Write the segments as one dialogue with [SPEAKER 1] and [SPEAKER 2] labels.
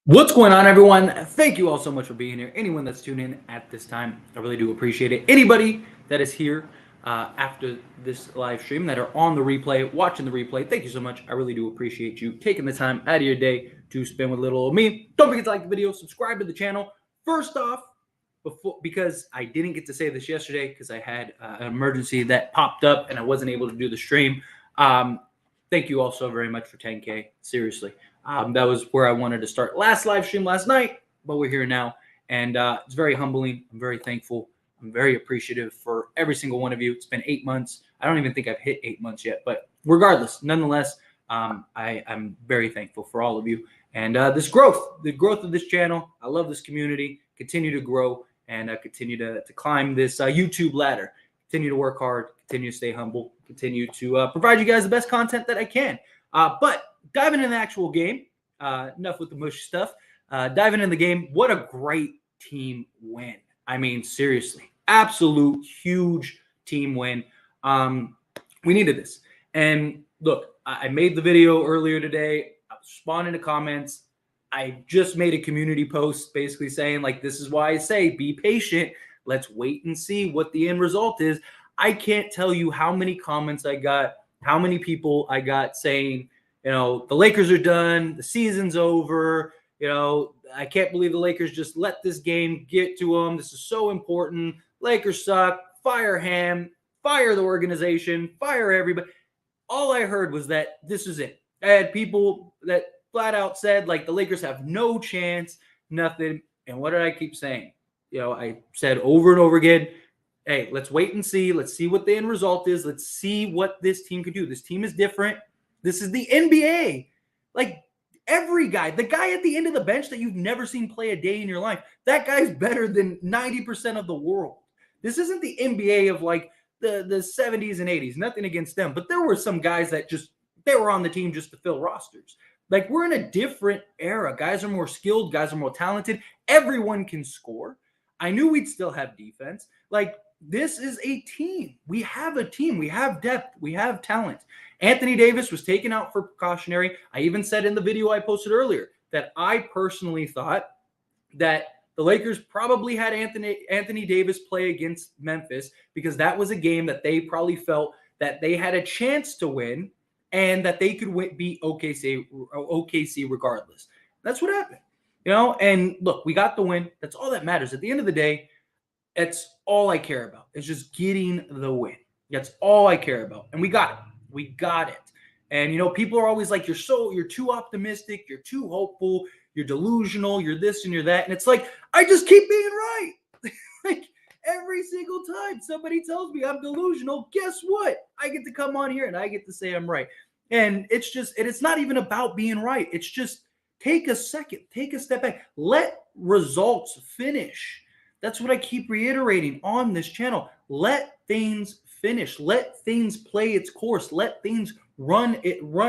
[SPEAKER 1] What's going on, everyone? Thank you all so much for being here. Anyone that's tuned in at this time, I really do appreciate it. Anybody that is here after this live stream that are on the replay, watching the replay, thank you so much. I really do appreciate you taking the time out of your day to spend with little old me. Don't forget to like the video, subscribe to the channel. First off, because I didn't get to say this yesterday because I had an emergency that popped up and I wasn't able to do the stream. Thank you all so very much for 10K. Seriously. That was where I wanted to start last live stream last night, but we're here now. And it's very humbling. I'm very thankful. I'm very appreciative for every single one of you. It's been 8 months. I don't even think I've hit 8 months yet, but regardless, nonetheless, I'm very thankful for all of you. And the growth of this channel. I love this community. Continue to grow and continue to climb this YouTube ladder. Continue to work hard. Continue to stay humble. Continue to provide you guys the best content that I can. But diving into the actual game, enough with the mushy stuff. Diving into the game, what a great team win. I mean, seriously, absolute huge team win. We needed this. And look, I made the video earlier today. I was responding to comments. I just made a community post basically saying, like, this is why I say be patient. Let's wait and see what the end result is. I can't tell you how many comments I got, how many people I got saying, you know, the Lakers are done. The season's over. You know, I can't believe the Lakers just let this game get to them. This is so important. Lakers suck. Fire Ham. Fire the organization. Fire everybody. All I heard was that this is it. I had people that flat out said, like, the Lakers have no chance, nothing. And what did I keep saying? You know, I said over and over again, hey, let's wait and see. Let's see what the end result is. Let's see what this team can do. This team is different. This is the NBA. Like, every guy, the guy at the end of the bench that you've never seen play a day in your life, that guy's better than 90% of the world. This isn't the NBA of like the 70s and 80s. Nothing against them. But there were some guys that just, they were on the team just to fill rosters. Like, we're in a different era. Guys are more skilled. Guys are more talented. Everyone can score. I knew we'd still have defense. Like, this is a team. We have a team. We have depth. We have talent. Anthony Davis was taken out for precautionary. I even said in the video I posted earlier that I personally thought that the Lakers probably had Anthony Davis play against Memphis because that was a game that they probably felt that they had a chance to win and that they could beat OKC regardless. That's what happened. You know, and look, we got the win. That's all that matters. At the end of the day, that's all I care about. It's just getting the win. That's all I care about. And we got it. We got it. And, you know, people are always like, you're too optimistic. You're too hopeful. You're delusional. You're this and you're that. And it's like, I just keep being right. Like, every single time somebody tells me I'm delusional, guess what? I get to come on here and I get to say I'm right. And it's just, and it's not even about being right. It's just take a second, take a step back. Let results finish. That's what I keep reiterating on this channel. Let things finish. Let things play its course. Let things run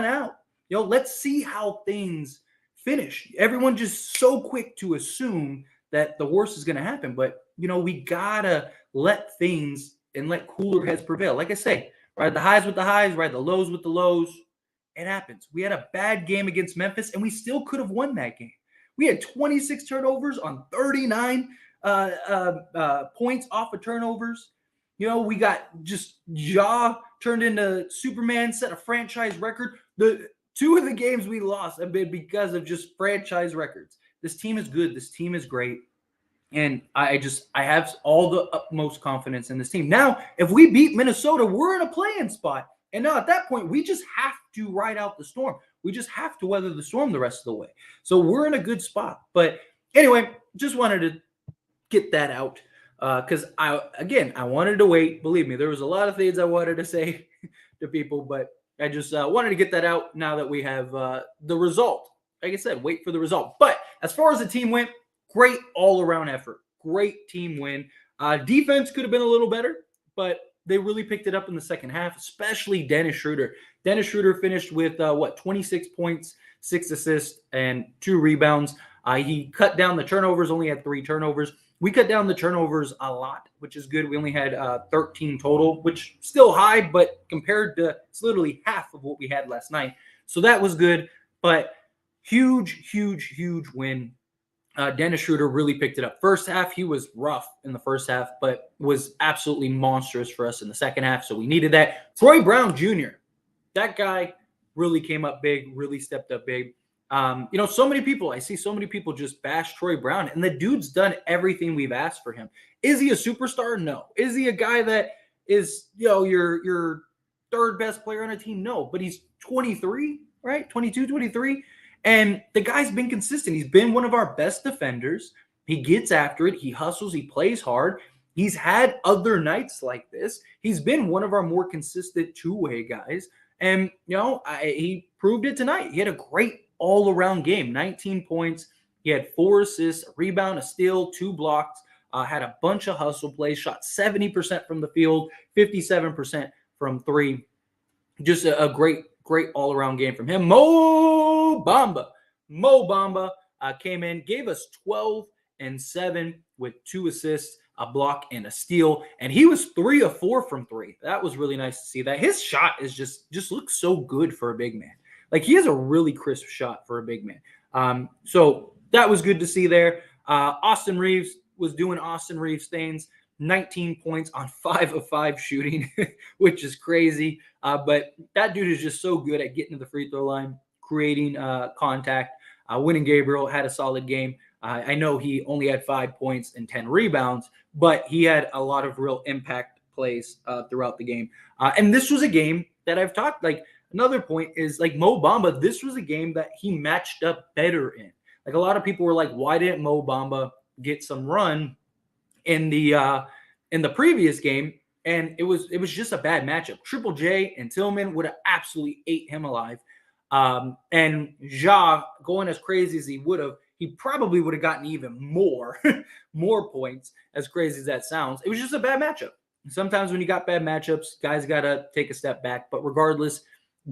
[SPEAKER 1] out. You know, let's see how things finish. Everyone just so quick to assume that the worst is going to happen. But, you know, we got to let things and let cooler heads prevail. Like I say, ride the highs with the highs, ride the lows with the lows. It happens. We had a bad game against Memphis, and we still could have won that game. We had 26 turnovers on 39 points off of turnovers. You know, we got just Ja turned into Superman, set a franchise record. The two of the games we lost have been because of just franchise records. This team is good. This team is great. And I have all the utmost confidence in this team. Now, if we beat Minnesota, we're in a play-in spot. And now at that point, we just have to ride out the storm. We just have to weather the storm the rest of the way. So we're in a good spot. But anyway, just wanted to get that out because I wanted to wait. Believe me, there was a lot of things I wanted to say to people, but I just wanted to get that out now that we have the result. Like I said, wait for the result. But as far as the team went, great all-around effort. Great team win. Defense could have been a little better, but they really picked it up in the second half, especially Dennis Schroeder. Dennis Schroeder finished with 26 points, 6 assists, and 2 rebounds. He cut down the turnovers, only had 3 turnovers. We cut down the turnovers a lot, which is good. We only had 13 total, which still high, but compared to, it's literally half of what we had last night. So that was good. But Huge, huge, huge win. Dennis Schroeder really picked it up. First half, he was rough in the first half, but was absolutely monstrous for us in the second half. So we needed that. Troy Brown Jr., that guy really came up big, really stepped up big. So many people, I see so many people just bash Troy Brown, and the dude's done everything we've asked for him. Is he a superstar? No. Is he a guy that is, your third best player on a team? No. But he's 23, right? 22, 23. And the guy's been consistent. He's been one of our best defenders. He gets after it. He hustles. He plays hard. He's had other nights like this. He's been one of our more consistent two-way guys. And, he proved it tonight. He had a great all-around game, 19 points. He had 4 assists, a rebound, a steal, 2 blocks, had a bunch of hustle plays, shot 70% from the field, 57% from 3. Just a great all-around game from him. Mo Bamba came in, gave us 12 and 7 with 2 assists, a block, and a steal. And he was 3 of 4 from 3. That was really nice to see that. His shot is just looks so good for a big man. Like, he has a really crisp shot for a big man. So that was good to see there. Austin Reaves was doing Austin Reaves things. 19 points on 5 of 5 shooting, which is crazy. But that dude is just so good at getting to the free throw line, creating contact. Winning Gabriel had a solid game. I know he only had 5 points and 10 rebounds, but he had a lot of real impact plays throughout the game. And this was a game that I've talked, like, another point is, like, Mo Bamba, this was a game that he matched up better in. Like, a lot of people were like, why didn't Mo Bamba get some run in the previous game? And it was just a bad matchup. Triple J and Tillman would have absolutely ate him alive. And Ja, going as crazy as he would have, he probably would have gotten even more points, as crazy as that sounds. It was just a bad matchup. Sometimes when you got bad matchups, guys got to take a step back. But regardless,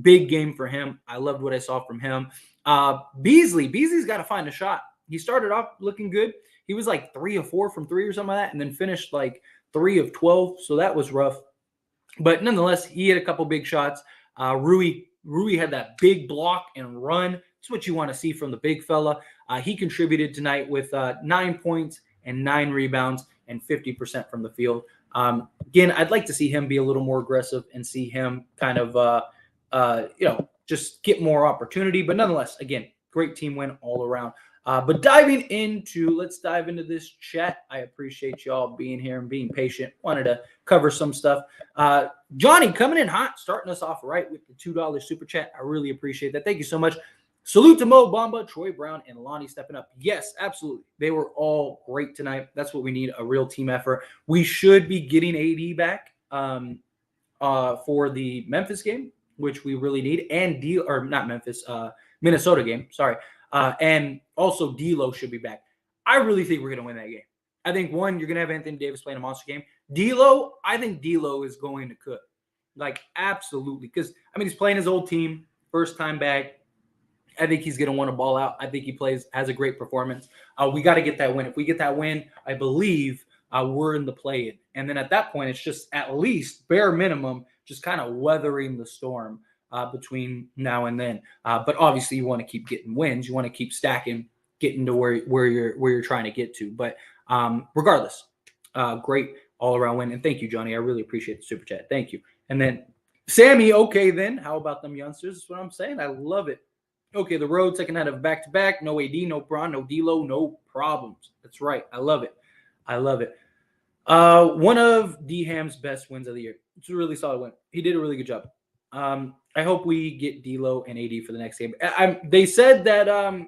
[SPEAKER 1] big game for him. I loved what I saw from him. Beasley's got to find a shot. He started off looking good. He was like 3 of 4 from 3 or something like that, and then finished like 3 of 12. So that was rough. But nonetheless, he had a couple big shots. Rui had that big block and run. It's what you want to see from the big fella. He contributed tonight with 9 points and 9 rebounds and 50% from the field. Again, I'd like to see him be a little more aggressive and see him kind of, just get more opportunity. But nonetheless, again, great team win all around. But let's dive into this chat. I appreciate y'all being here and being patient. Wanted to cover some stuff. Johnny coming in hot, starting us off right with the $2 super chat. I really appreciate that. Thank you so much. Salute to Mo Bamba, Troy Brown, and Lonnie stepping up. Yes, absolutely. They were all great tonight. That's what we need, a real team effort. We should be getting AD back for the Memphis game, which we really need, and Minnesota game. Sorry. And also D'Lo should be back. I really think we're going to win that game. I think, one, you're going to have Anthony Davis playing a monster game. I think D'Lo is going to cook. Like, absolutely. Because, he's playing his old team, first time back. I think he's going to want to ball out. I think he has a great performance. We got to get that win. If we get that win, I believe we're in the play-in. And then at that point, it's just at least bare minimum, just kind of weathering the storm between now and then. But obviously, you want to keep getting wins. You want to keep stacking, getting to where you're trying to get to. But regardless, great all-around win. And thank you, Johnny. I really appreciate the super chat. Thank you. And then Sammy, okay then. How about them youngsters? That's what I'm saying. I love it. Okay, the road, second night of back-to-back. No AD, no Bron, no D'Lo, no problems. That's right. I love it. One of D-Ham's best wins of the year. It's a really solid win. He did a really good job. I hope we get D'Lo and AD for the next game. They said that AD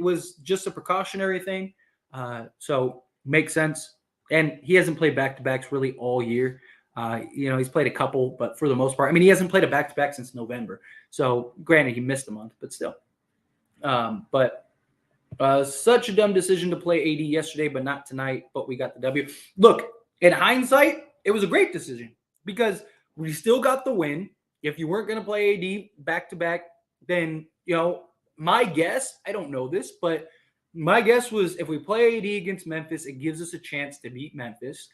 [SPEAKER 1] was just a precautionary thing, so makes sense. And he hasn't played back-to-backs really all year. He's played a couple, but for the most part, he hasn't played a back-to-back since November. So granted, he missed a month, but still. Such a dumb decision to play AD yesterday, but not tonight, but we got the W. Look, in hindsight, it was a great decision because we still got the win. If you weren't going to play AD back-to-back, then, my guess, I don't know this, but my guess was if we play AD against Memphis, it gives us a chance to beat Memphis.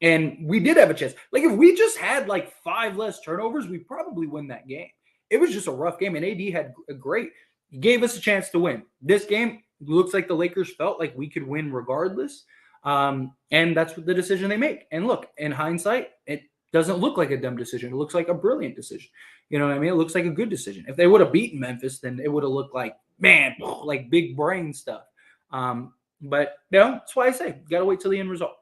[SPEAKER 1] And we did have a chance. Like, if we just had, 5 less turnovers, we probably win that game. It was just a rough game, and AD had a great He gave us a chance to win. This game looks like the Lakers felt like we could win regardless. And that's what the decision they make. And look, in hindsight, it doesn't look like a dumb decision. It looks like a brilliant decision. You know what I mean? It looks like a good decision. If they would have beaten Memphis, then it would have looked like, man, like big brain stuff. But that's why I say, got to wait till the end result.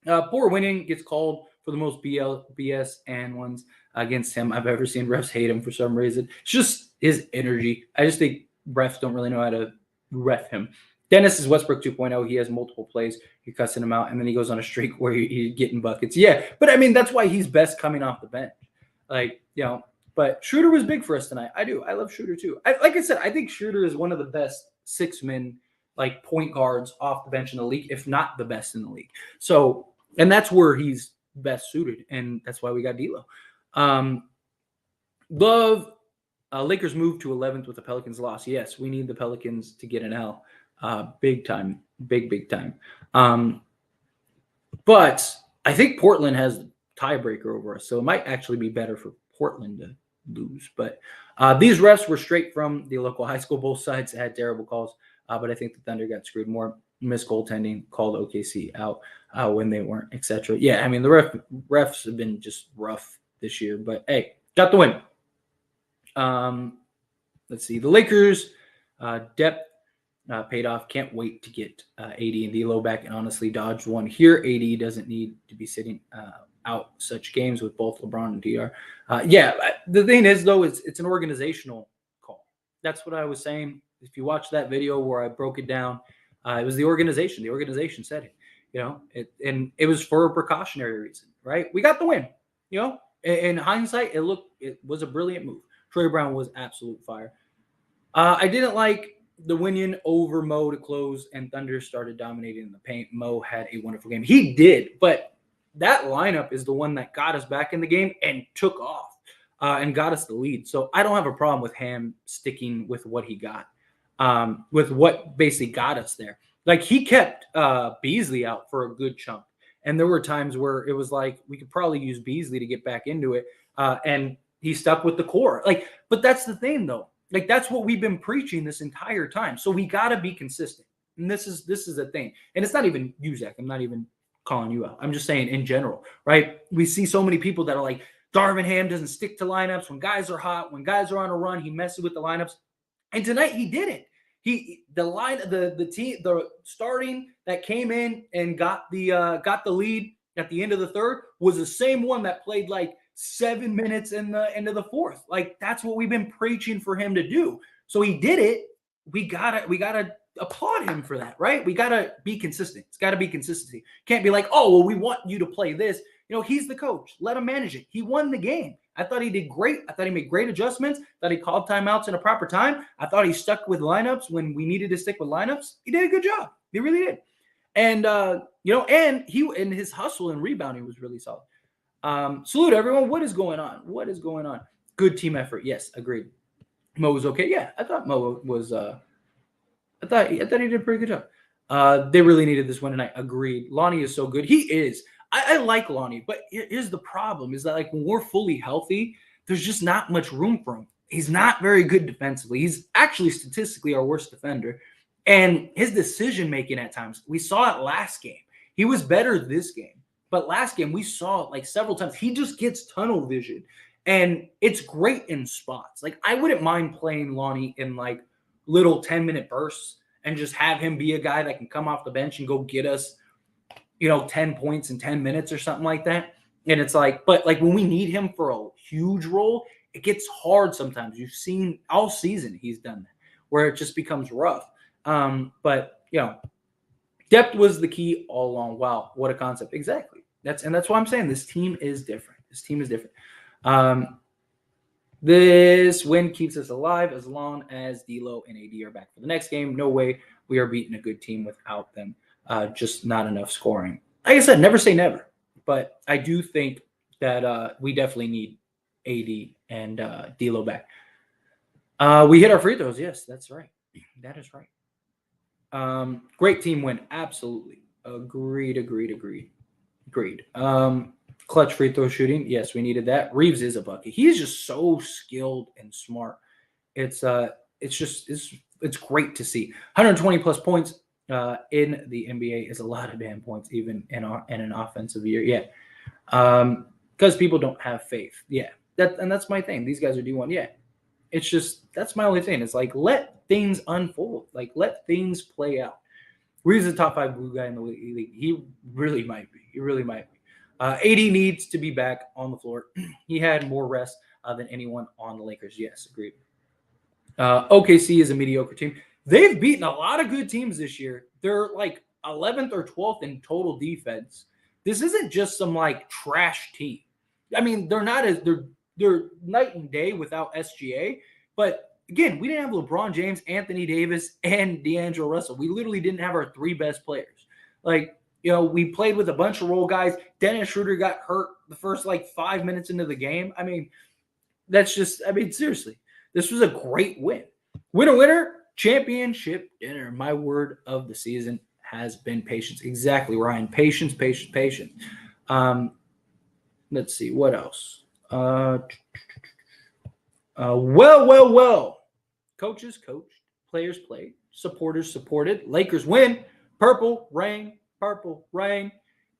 [SPEAKER 1] Poor winning gets called for the most BS and ones against him I've ever seen. Refs hate him for some reason. It's just his energy. I just think refs don't really know how to ref him. Dennis is Westbrook 2.0. He has multiple plays. You're cussing him out, and then he goes on a streak where he's getting buckets. Yeah, but I mean, that's why he's best coming off the bench. Like, but Schroeder was big for us tonight. I do. I love Schroeder too. Like I said, I think Schroeder is one of the best six-men, like point guards off the bench in the league, if not the best in the league. So, and that's where he's best suited, and that's why we got D'Lo. Love, Lakers moved to 11th with the Pelicans loss. Yes, we need the Pelicans to get an L. Big time. Big time. But I think Portland has the tiebreaker over us, so it might actually be better for Portland to lose. But these refs were straight from the local high school. Both sides had terrible calls, but I think the Thunder got screwed more. Missed goaltending, called OKC out when they weren't, etc. Yeah, I mean, the refs have been just rough this year, but hey, got the win. Let's see. The Lakers depth paid off. Can't wait to get AD and D'Lo back, and honestly dodged one here. AD doesn't need to be sitting out such games with both LeBron and DR. Yeah, the thing is, though, it's an organizational call. That's what I was saying. If you watch that video where I broke it down, it was the organization. The organization said it, and it was for a precautionary reason, right? We got the win. In hindsight, it was a brilliant move. Troy Brown was absolute fire. I didn't like the Winion over Mo to close, and Thunder started dominating in the paint. Mo had a wonderful game. He did, but that lineup is the one that got us back in the game and took off and got us the lead. So I don't have a problem with Ham sticking with what he got. With what basically got us there. Like, he kept Beasley out for a good chunk. And there were times where it was like, we could probably use Beasley to get back into it. And he stuck with the core. But that's the thing, though. Like, that's what we've been preaching this entire time. So we got to be consistent. And this is the thing. And it's not even you, Zach. I'm not even calling you out. I'm just saying in general, right? We see so many people that are like, Darvin Ham doesn't stick to lineups. When guys are hot, when guys are on a run, he messes with the lineups. And tonight he didn't. The starting that came in and got the lead at the end of the third was the same one that played like 7 minutes in the end of the fourth. Like, that's what we've been preaching for him to do. So he did it. We gotta applaud him for that, right? We gotta be consistent. It's got to be consistency. Can't be like, oh, well, we want you to play this. He's the coach. Let him manage it. He won the game. I thought he did great. I thought he made great adjustments. That he called timeouts in a proper time. I thought he stuck with lineups when we needed to stick with lineups. He did a good job. He really did. And and his hustle and rebounding was really solid. Salute everyone. What is going on? Good team effort. Yes, agreed. Mo was okay. Yeah, I thought Mo was. I thought he did a pretty good job. They really needed this win tonight. Agreed. Lonnie is so good. He is. I like Lonnie, but here's the problem: is that like when we're fully healthy, there's just not much room for him. He's not very good defensively. He's actually statistically our worst defender, and his decision making at times. We saw it last game. He was better this game, but last game we saw it like several times. He just gets tunnel vision, and it's great in spots. Like, I wouldn't mind playing Lonnie in like little 10-minute bursts and just have him be a guy that can come off the bench and go get us 10 points in 10 minutes or something like that. And it's like, but like when we need him for a huge role, it gets hard sometimes. You've seen all season he's done that, where it just becomes rough. But depth was the key all along. Wow, what a concept. Exactly. That's why I'm saying this team is different. This win keeps us alive as long as D'Lo and AD are back for the next game. No way we are beating a good team without them. Just not enough scoring. Like I said, never say never. But I do think that we definitely need AD and D'Lo back. We hit our free throws. Yes, that's right. That is right. Great team win. Absolutely. Agreed. Clutch free throw shooting. Yes, we needed that. Reeves is a bucket. He's just so skilled and smart. It's it's great to see. 120 plus points in the NBA is a lot of damn points, even in an offensive year. Yeah, because people don't have faith. Yeah, that's my thing. These guys are D1. Yeah, it's just that's my only thing. It's like let things unfold. Like let things play out. He's the top 5 glue guy in the league. He really might be. He really might be. AD needs to be back on the floor. He had more rest than anyone on the Lakers. Yes, agreed. OKC is a mediocre team. They've beaten a lot of good teams this year. They're like 11th or 12th in total defense. This isn't just some like trash team. I mean, they're not as they're night and day without SGA. But again, we didn't have LeBron James, Anthony Davis, and D'Angelo Russell. We literally didn't have our 3 best players. Like, we played with a bunch of role guys. Dennis Schroeder got hurt the first like 5 minutes into the game. I mean, seriously, this was a great win. Winner, championship dinner. My word of the season has been patience. Exactly, Ryan. Patience. Let's see. What else? Well. Coaches coached. Players played. Supporters supported. Lakers win. Purple rain.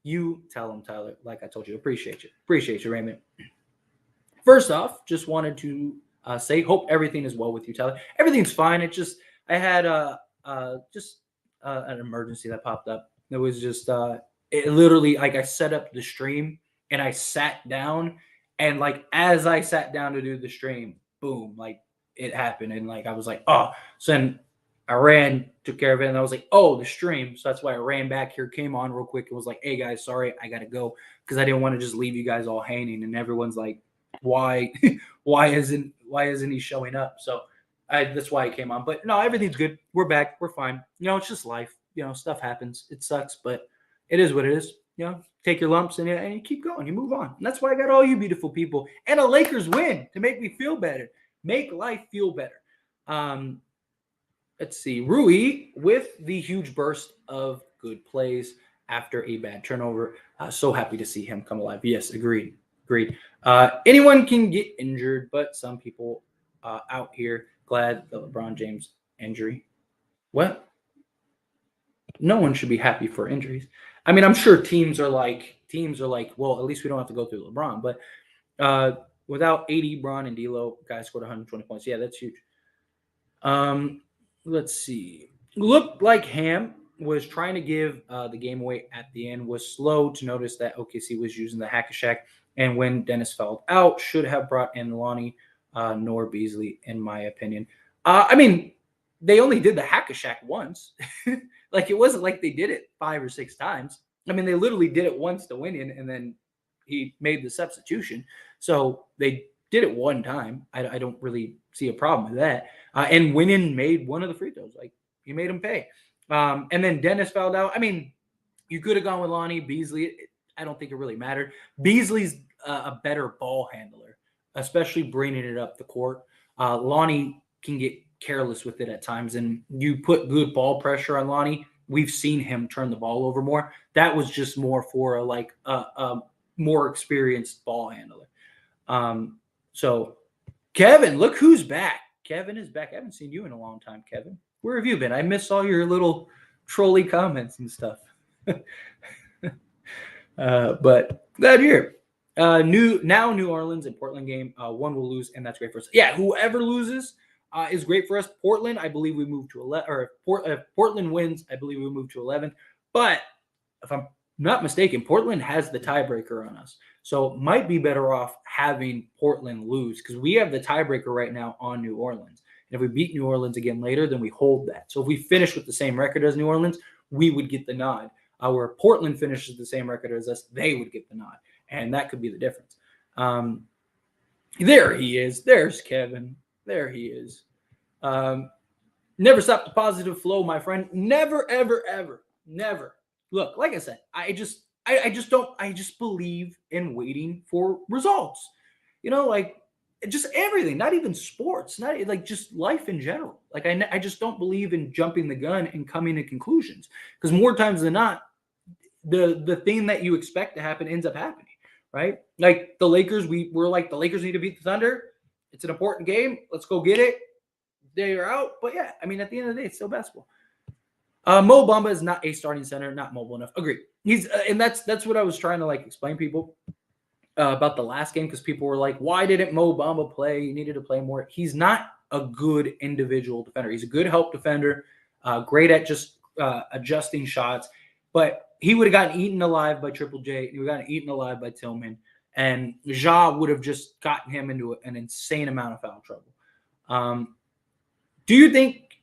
[SPEAKER 1] You tell them, Tyler. Like I told you, appreciate you, Raymond. First off, just wanted to say, hope everything is well with you, Tyler. Everything's fine. It just, I had an emergency that popped up. It was just, it literally, like I set up the stream and I sat down, and like as I sat down to do the stream, boom, like it happened, and like I was like, oh, so then I ran, took care of it, and I was like, oh, the stream. So that's why I ran back here, came on real quick, and was like, hey guys, sorry, I gotta go, because I didn't want to just leave you guys all hanging, and everyone's like, why isn't he showing up? So that's why I came on. But no, everything's good. We're back. We're fine. It's just life. Stuff happens. It sucks, but it is what it is. Take your lumps and you keep going. You move on. And that's why I got all you beautiful people and a Lakers win to make me feel better. Make life feel better. Let's see. Rui with the huge burst of good plays after a bad turnover. So happy to see him come alive. Yes, agreed. Anyone can get injured, but some people out here glad the LeBron James injury. What? No one should be happy for injuries. I mean, I'm sure teams are like, well, at least we don't have to go through LeBron. But without AD, Bron, and D'Lo, guys scored 120 points. Yeah, that's huge. Let's see. Looked like Ham was trying to give the game away at the end. Was slow to notice that OKC was using the Hack-a-Shaq. And when Dennis fouled out, should have brought in Lonnie nor Beasley, in my opinion. I mean, they only did the Hack-a-Shaq once. Like, it wasn't like they did it 5 or 6 times. I mean, they literally did it once to Winion, and then he made the substitution. So they did it one time. I don't really see a problem with that. And Winion made one of the free throws. Like, he made him pay. And then Dennis fouled out. I mean, you could have gone with Lonnie, Beasley. I don't think it really mattered. Beasley's a better ball handler, especially bringing it up the court. Lonnie can get careless with it at times, and you put good ball pressure on Lonnie. We've seen him turn the ball over more. That was just more for a more experienced ball handler. So Kevin, look who's back. Kevin is back. I haven't seen you in a long time, Kevin. Where have you been? I missed all your little trolly comments and stuff. But glad you're here. New Orleans and Portland game. One will lose, and that's great for us. Yeah, whoever loses is great for us. Portland, I believe we move to 11. Or if Portland wins, I believe we move to 11th. But if I'm not mistaken, Portland has the tiebreaker on us, so might be better off having Portland lose, because we have the tiebreaker right now on New Orleans. And if we beat New Orleans again later, then we hold that. So if we finish with the same record as New Orleans, we would get the nod. Where Portland finishes the same record as us, they would get the nod. And that could be the difference. There he is. There's Kevin. There he is. Never stop the positive flow, my friend. Never, ever, ever, never. Look, like I said, I just believe in waiting for results. Like just everything, not even sports, not like just life in general. Like I just don't believe in jumping the gun and coming to conclusions, because more times than not, the thing that you expect to happen ends up happening, right? Like the Lakers, we're like, the Lakers need to beat the Thunder. It's an important game. Let's go get it. they are out. But yeah, I mean, at the end of the day, it's still basketball. Mo Bamba is not a starting center, not mobile enough. Agree. He's and that's what I was trying to like explain people about the last game, because people were like, why didn't Mo Bamba play? He needed to play more. He's not a good individual defender. He's a good help defender, great at just adjusting shots, but he would have gotten eaten alive by Triple J. He would have gotten eaten alive by Tillman, and Ja would have just gotten him into an insane amount of foul trouble. Do you think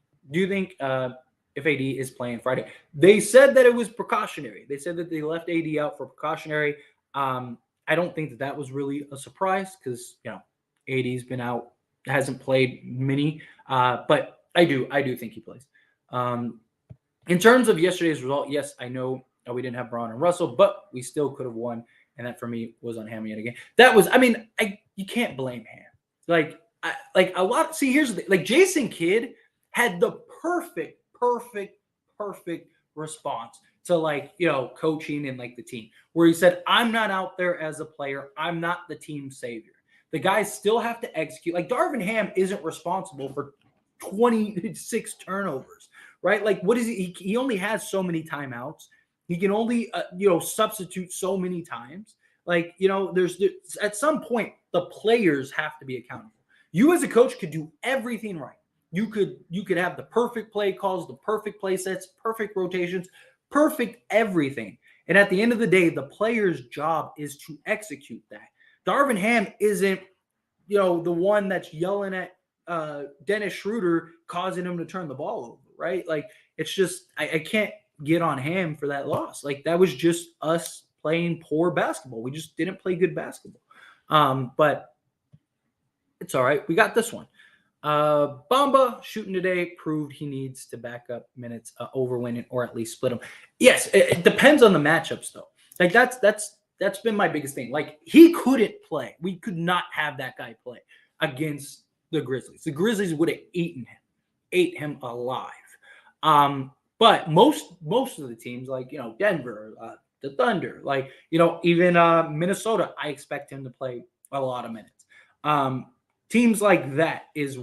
[SPEAKER 1] if AD is playing Friday? They said that it was precautionary. They said that they left AD out for precautionary. I don't think that was really a surprise, because AD's been out, hasn't played many, but I do think he plays. In terms of yesterday's result, yes, I know we didn't have Braun and Russell, but we still could have won, and that for me was on Ham yet again. That was, I mean, you can't blame Ham. Like a lot. See, here's the thing. Like Jason Kidd had the perfect response to coaching and like the team, where he said, I'm not out there as a player. I'm not the team savior. The guys still have to execute. Like Darvin Ham isn't responsible for 26 turnovers, right? Like what is he only has so many timeouts. He can only, substitute so many times. Like, there's at some point the players have to be accountable. You as a coach could do everything right. You could have the perfect play calls, the perfect play sets, perfect rotations, perfect everything. And at the end of the day, the player's job is to execute that. Darvin Ham isn't, the one that's yelling at Dennis Schroeder, causing him to turn the ball over, right? Like, it's just, I can't get on Ham for that loss. Like, that was just us playing poor basketball. We just didn't play good basketball. But it's all right. We got this one. Bamba shooting today proved he needs to back up minutes over winning, or at least split them. Yes, it depends on the matchups though. Like that's been my biggest thing. Like he couldn't play. We could not have that guy play against the Grizzlies. The Grizzlies would have ate him alive. But most of the teams, like Denver, the Thunder, like even Minnesota, I expect him to play a lot of minutes. Teams like that is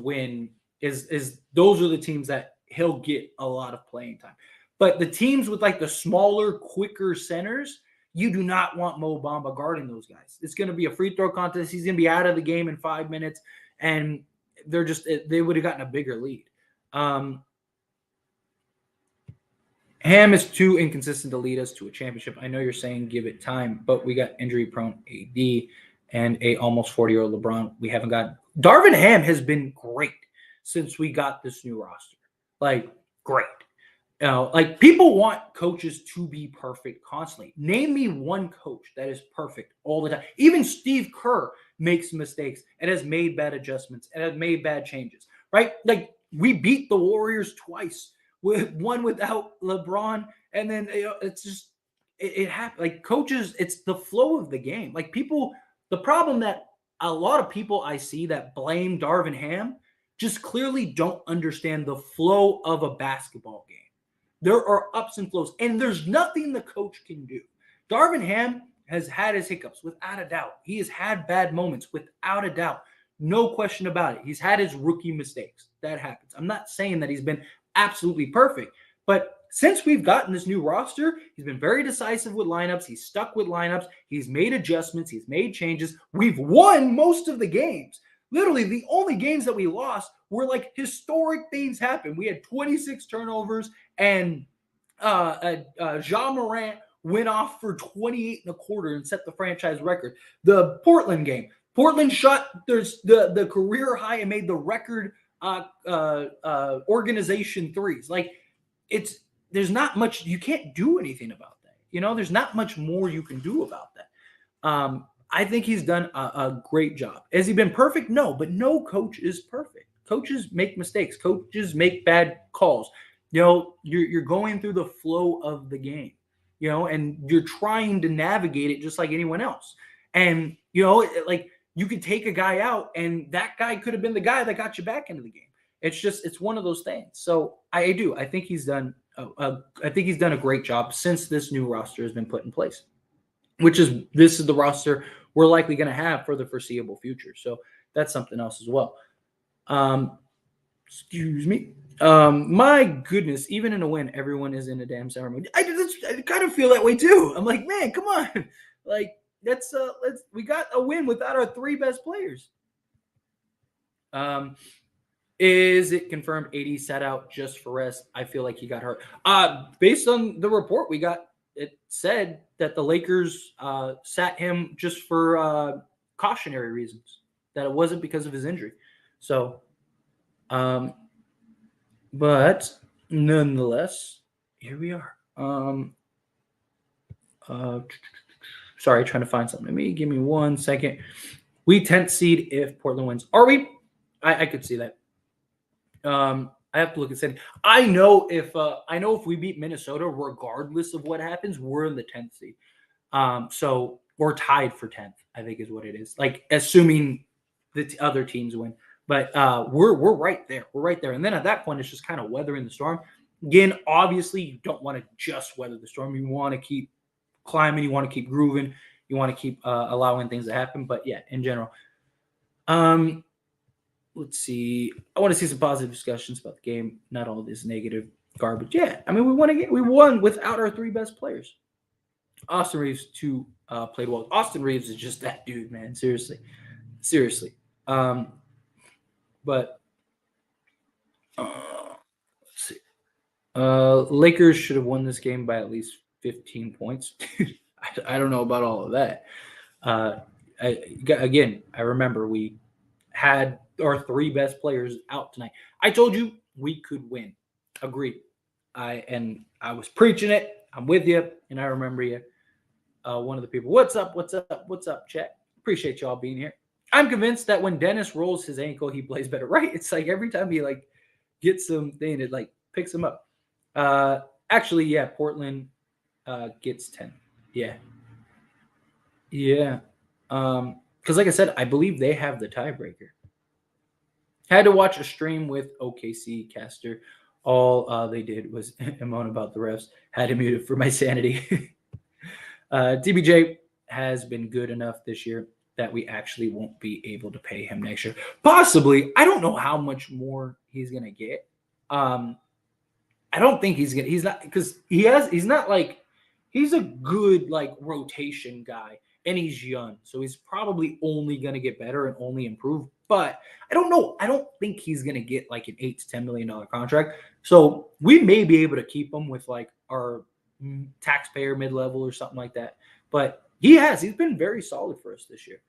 [SPEAKER 1] those are the teams that he'll get a lot of playing time. But the teams with like the smaller, quicker centers, you do not want Mo Bamba guarding those guys. It's going to be a free throw contest. He's going to be out of the game in 5 minutes, and they would have gotten a bigger lead. Ham is too inconsistent to lead us to a championship. I know you're saying give it time, but we got injury-prone AD and a almost 40-year-old LeBron. We haven't got – Darvin Ham has been great since we got this new roster. Like, great. Like, people want coaches to be perfect constantly. Name me one coach that is perfect all the time. Even Steve Kerr makes mistakes and has made bad adjustments and has made bad changes, right? Like, we beat the Warriors twice. One without LeBron, and then it's just it happened. Like coaches, it's the flow of the game. Like people, the problem that a lot of people I see that blame Darvin Ham just clearly don't understand the flow of a basketball game. There are ups and flows, and there's nothing the coach can do. Darvin Ham has had his hiccups, without a doubt. He has had bad moments, without a doubt. No question about it. He's had his rookie mistakes. That happens. I'm not saying that he's been absolutely perfect, but since we've gotten this new roster, he's been very decisive with lineups. He's stuck with lineups. He's made adjustments. He's made changes. We've won most of the games. Literally, the only games that we lost were like historic things happened. We had 26 turnovers, and Ja Morant went off for 28 and a quarter and set the franchise record. The Portland game, Portland shot the career high and made the record organization threes. Like there's not much, you can't do anything about that. There's not much more you can do about that. I think he's done a great job. Has he been perfect? No, but no coach is perfect. Coaches make mistakes. Coaches make bad calls. You're going through the flow of the game, and you're trying to navigate it just like anyone else. And, like, you could take a guy out, and that guy could have been the guy that got you back into the game. It's one of those things. So I think he's done a great job since this new roster has been put in place, this is the roster we're likely going to have for the foreseeable future. So that's something else as well. Excuse me. My goodness, even in a win, everyone is in a damn summer mood. I kind of feel that way too. I'm like, man, come on, like let's we got a win without our three best players. Um, is it confirmed AD sat out just for rest? I feel like he got hurt. Based on the report we got, it said that the Lakers sat him just for cautionary reasons. That it wasn't because of his injury. So, um, but nonetheless, here we are. Uh, Sorry, trying to find something. Give me 1 second. We 10th seed if Portland wins. Are we? I could see that. I have to look and say. I know if we beat Minnesota, regardless of what happens, we're in the 10th seed. So we're tied for 10th, I think is what it is. Like assuming the other teams win. But we're right there. We're right there. And then at that point, it's just kind of weathering the storm. Again, obviously, you don't want to just weather the storm. You want to keep climbing. You want to keep grooving. You want to keep allowing things to happen. But yeah, in general. Let's see. I want to see some positive discussions about the game. Not all this negative garbage. Yeah, I mean, we won without our three best players. Austin Reeves played well. Austin Reeves is just that dude, man. Seriously. But let's see. Lakers should have won this game by at least 15 points. I don't know about all of that. I remember we had our three best players out tonight. I told you we could win. Agreed. I was preaching it. I'm with you, and I remember you. One of the people. What's up, chat? Appreciate y'all being here. I'm convinced that when Dennis rolls his ankle, he plays better. Right? It's like every time he like gets something, it like picks him up. Actually, yeah, Portland gets 10. Yeah. Because like I said, I believe they have the tiebreaker. Had to watch a stream with OKC Caster. All they did was moan about the refs. Had to mute it for my sanity. DBJ has been good enough this year that we actually won't be able to pay him next year. Possibly. I don't know how much more he's going to get. I don't think he's not because he's not like he's a good like rotation guy and he's young. So he's probably only going to get better and only improve. But I don't know. I don't think he's going to get like an $8 to $10 million contract. So we may be able to keep him with like our taxpayer mid-level or something like that. But he's been very solid for us this year.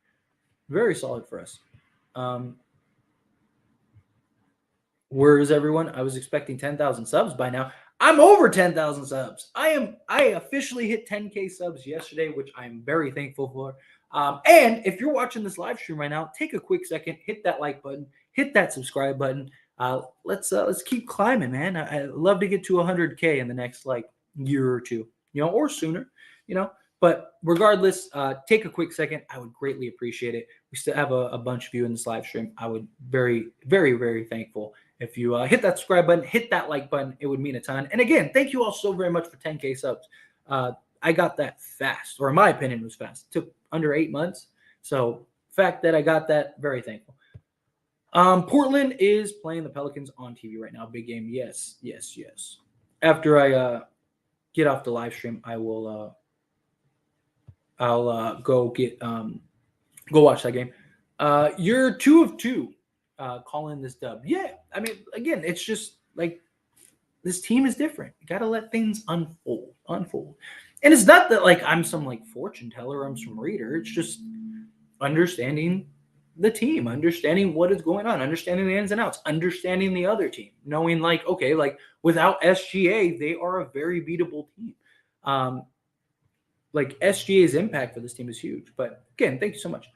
[SPEAKER 1] Very solid for us. Where is everyone? I was expecting 10,000 subs by now. I'm over 10,000 subs. I officially hit 10K subs yesterday, which I'm very thankful for. And if you're watching this live stream right now, take a quick second, hit that like button, hit that subscribe button. Let's keep climbing, man. I love to get to 100K in the next like year or two, or sooner, But regardless, take a quick second. I would greatly appreciate it. We still have a bunch of you in this live stream. I would very, very, very thankful if you hit that subscribe button, hit that like button. It would mean a ton. And again, thank you all so very much for 10K subs. I got that fast, or in my opinion, it was fast. It took under 8 months. So the fact that I got that, very thankful. Portland is playing the Pelicans on TV right now. Big game. Yes. After I get off the live stream, I will I'll go watch that game. You're 2 of 2 calling this dub. Yeah, I mean, again, it's just like this team is different. You got to let things unfold. And it's not that like I'm some like fortune teller, I'm some reader. It's just understanding the team, understanding what is going on, understanding the ins and outs, understanding the other team, knowing like, okay, like without SGA, they are a very beatable team. Like SGA's impact for this team is huge. But again, thank you so much.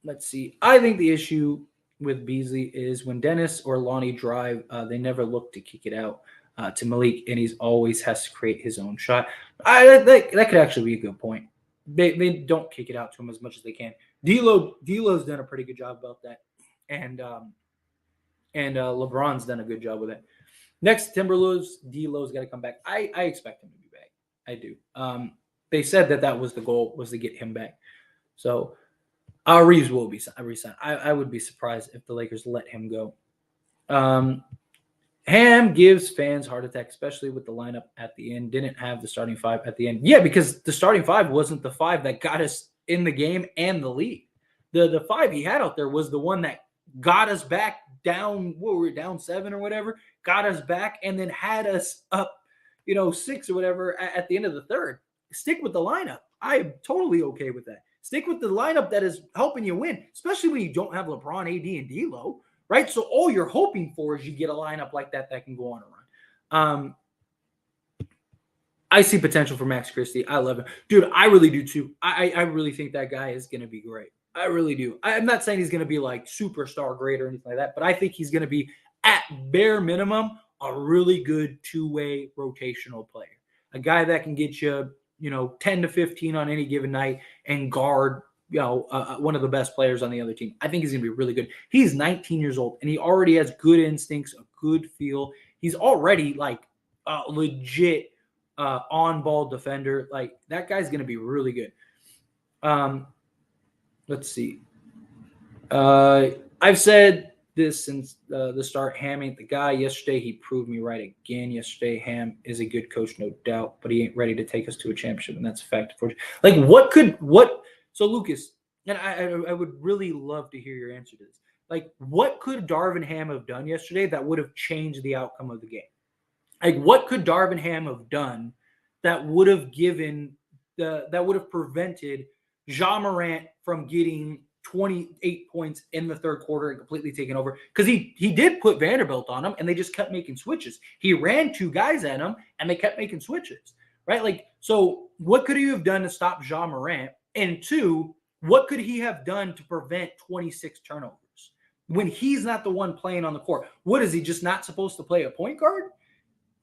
[SPEAKER 1] Let's see. I think the issue with Beasley is when Dennis or Lonnie drive, they never look to kick it out to Malik, and he's always has to create his own shot. That could actually be a good point. They don't kick it out to him as much as they can. D'Lo's done a pretty good job about that, and LeBron's done a good job with it. Next, Timberwolves, D'Lo's got to come back. I expect him to be back. I do. They said that was the goal, was to get him back. So Reeves will be re-signed. I would be surprised if the Lakers let him go. Ham gives fans heart attack, especially with the lineup at the end. Didn't have the starting five at the end. Yeah, because the starting five wasn't the five that got us in the game and the lead. The five he had out there was the one that got us back down. What were we down 7 or whatever? Got us back and then had us up, 6 or whatever at the end of the third. Stick with the lineup. I'm totally okay with that. Stick with the lineup that is helping you win, especially when you don't have LeBron, AD, and D'Lo. Right? So all you're hoping for is you get a lineup like that can go on a run. I see potential for Max Christie. I love him. Dude, I really do too. I really think that guy is going to be great. I really do. I'm not saying he's going to be like superstar great or anything like that, but I think he's going to be, at bare minimum, a really good two-way rotational player. A guy that can get you, 10 to 15 on any given night and guard one of the best players on the other team. I think he's going to be really good. He's 19 years old, and he already has good instincts, a good feel. He's already like a legit on-ball defender. Like, that guy's going to be really good. Let's see. I've said this since the start. Ham ain't the guy. Yesterday, he proved me right again. Yesterday, Ham is a good coach, no doubt, but he ain't ready to take us to a championship, and that's a fact. Like, So, Lucas, and I would really love to hear your answer to this. Like, what could Darvin Ham have done yesterday that would have changed the outcome of the game? Like, what could Darvin Ham have done that would have prevented Ja Morant from getting 28 points in the third quarter and completely taking over? Because he did put Vanderbilt on him, and they just kept making switches. He ran 2 guys at him, and they kept making switches, right? Like, so what could he have done to stop Ja Morant? And 2, what could he have done to prevent 26 turnovers when he's not the one playing on the court? What, is he just not supposed to play a point guard?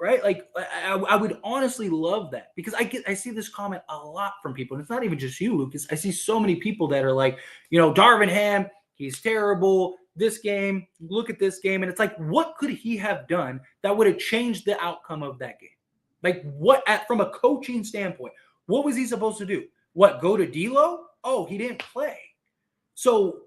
[SPEAKER 1] Right? Like, I would honestly love that, because I see this comment a lot from people, and it's not even just you, Lucas. I see so many people that are like, Darvin Ham, he's terrible. This game, look at this game. And it's like, what could he have done that would have changed the outcome of that game? Like, from a coaching standpoint, what was he supposed to do? What, go to D'Lo? Oh, he didn't play. So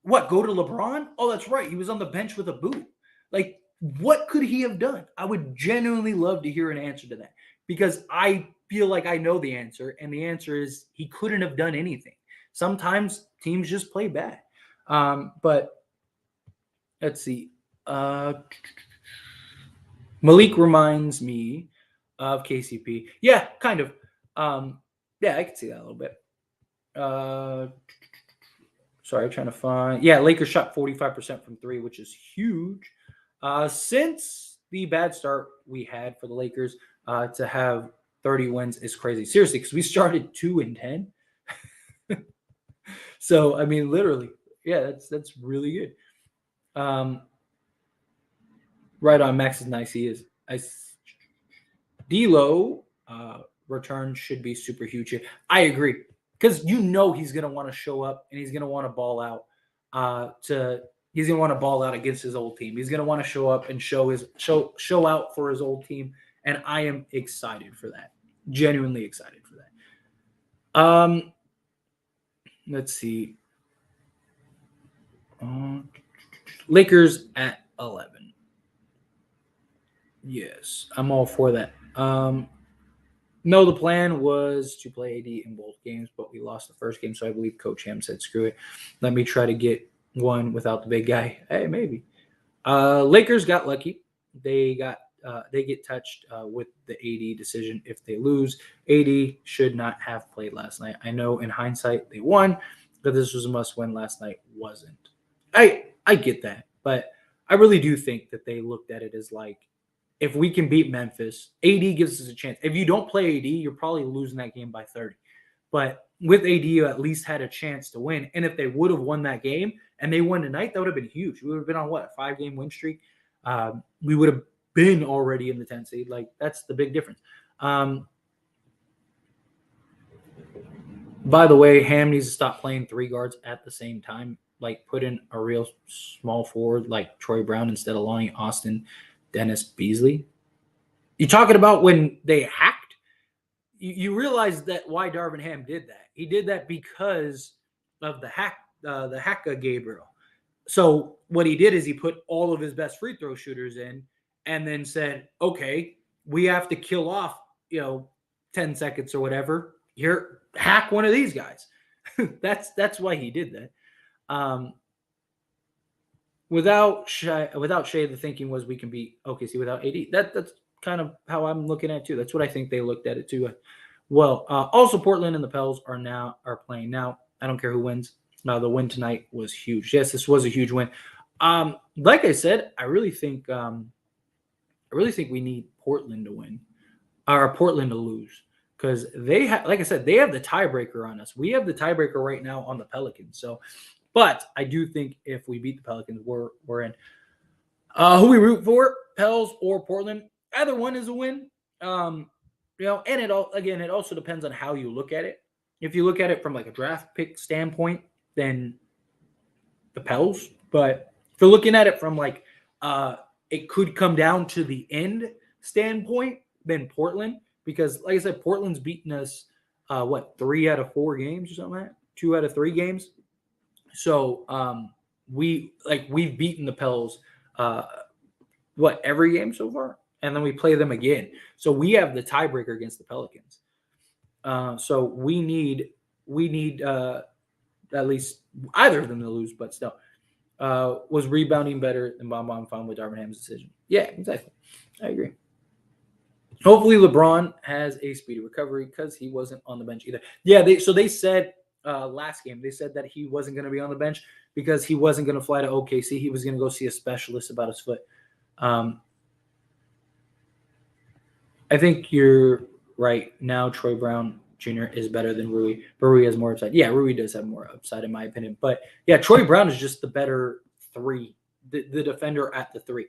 [SPEAKER 1] what, go to LeBron? Oh, that's right. He was on the bench with a boot. Like, what could he have done? I would genuinely love to hear an answer to that, because I feel like I know the answer, and the answer is he couldn't have done anything. Sometimes teams just play bad. But let's see. Malik reminds me of KCP. Yeah, kind of. Yeah, I can see that a little bit. Sorry, trying to find. Yeah, Lakers shot 45% from 3, which is huge. Since the bad start we had for the Lakers, to have 30 wins is crazy. Seriously, because we started 2-10. So, I mean, literally, yeah, that's really good. Right on, Max is nice. He is. D'Lo return should be super huge here. I agree, because he's going to want to show up, and he's going to want to ball out. He's going to want to ball out against his old team. He's going to want to show up and show out for his old team, and I am excited for that. Genuinely excited for that. Let's see. Lakers at 11. Yes, I'm all for that. No, the plan was to play AD in both games, but we lost the first game, so I believe Coach Ham said, screw it. Let me try to get one without the big guy. Hey, maybe. Lakers got lucky. They get touched with the AD decision if they lose. AD should not have played last night. I know in hindsight they won, but this was a must-win. Last night wasn't. I get that, but I really do think that they looked at it as like, if we can beat Memphis, AD gives us a chance. If you don't play AD, you're probably losing that game by 30. But with AD, you at least had a chance to win. And if they would have won that game and they won tonight, that would have been huge. We would have been on, a 5-game win streak? We would have been already in the 10th seed. Like, that's the big difference. By the way, Ham needs to stop playing 3 guards at the same time. Like, put in a real small forward like Troy Brown instead of Lonnie Austin, Dennis Beasley. You talking about when they hacked? You realize that why Darvin Ham did that. He did that because of the Haka Gabriel. So what he did is he put all of his best free throw shooters in, and then said, "Okay, we have to kill off 10 seconds or whatever. Here, hack one of these guys." That's why he did that. Without Shai, the thinking was we can beat OKC without AD. That's kind of how I'm looking at it too. That's what I think they looked at it too. Well, also Portland and the Pels are playing now. I don't care who wins. Now the win tonight was huge. Yes, this was a huge win. Like I said, I really think we need Portland to win, or Portland to lose, because they have, like I said, they have the tiebreaker on us. We have the tiebreaker right now on the Pelicans. So, but I do think if we beat the Pelicans, we're in. Who we root for, Pels or Portland? Either one is a win. And it also depends on how you look at it. If you look at it from like a draft pick standpoint, then the Pels. But if you're looking at it from like it could come down to the end standpoint, then Portland, because like I said, Portland's beaten us 3 out of 4 games or something like that? 2 out of 3 games. So we've beaten the Pels every game so far, and then we play them again. So we have the tiebreaker against the Pelicans. So we need at least either of them to lose, but still. Was rebounding better than Bam found with Darvin Ham's decision. Yeah, exactly. I agree. Hopefully LeBron has a speedy recovery because he wasn't on the bench either. Yeah, they said last game, they said that he wasn't going to be on the bench because he wasn't going to fly to OKC. He was going to go see a specialist about his foot. I think you're right. Now Troy Brown Jr. is better than Rui. But Rui has more upside. Yeah, Rui does have more upside in my opinion. But yeah, Troy Brown is just the better 3, the defender at the 3.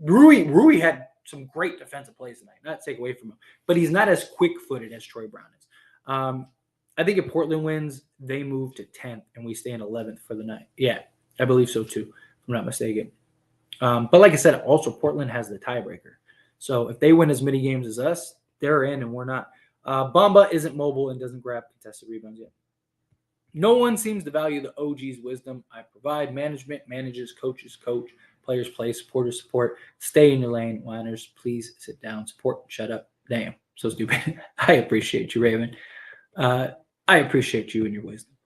[SPEAKER 1] Rui had some great defensive plays tonight. Not to take away from him, but he's not as quick-footed as Troy Brown is. I think if Portland wins, they move to 10th and we stay in 11th for the night. Yeah, I believe so too, if I'm not mistaken. But like I said, also Portland has the tiebreaker. So if they win as many games as us, they're in and we're not. Bamba isn't mobile and doesn't grab contested rebounds yet. No one seems to value the OG's wisdom I provide. Management manages, coaches coach, players play, supporters support. Stay in your lane. Liners, please sit down. Support, shut up. Damn, so stupid. I appreciate you, Raven. I appreciate you and your wisdom.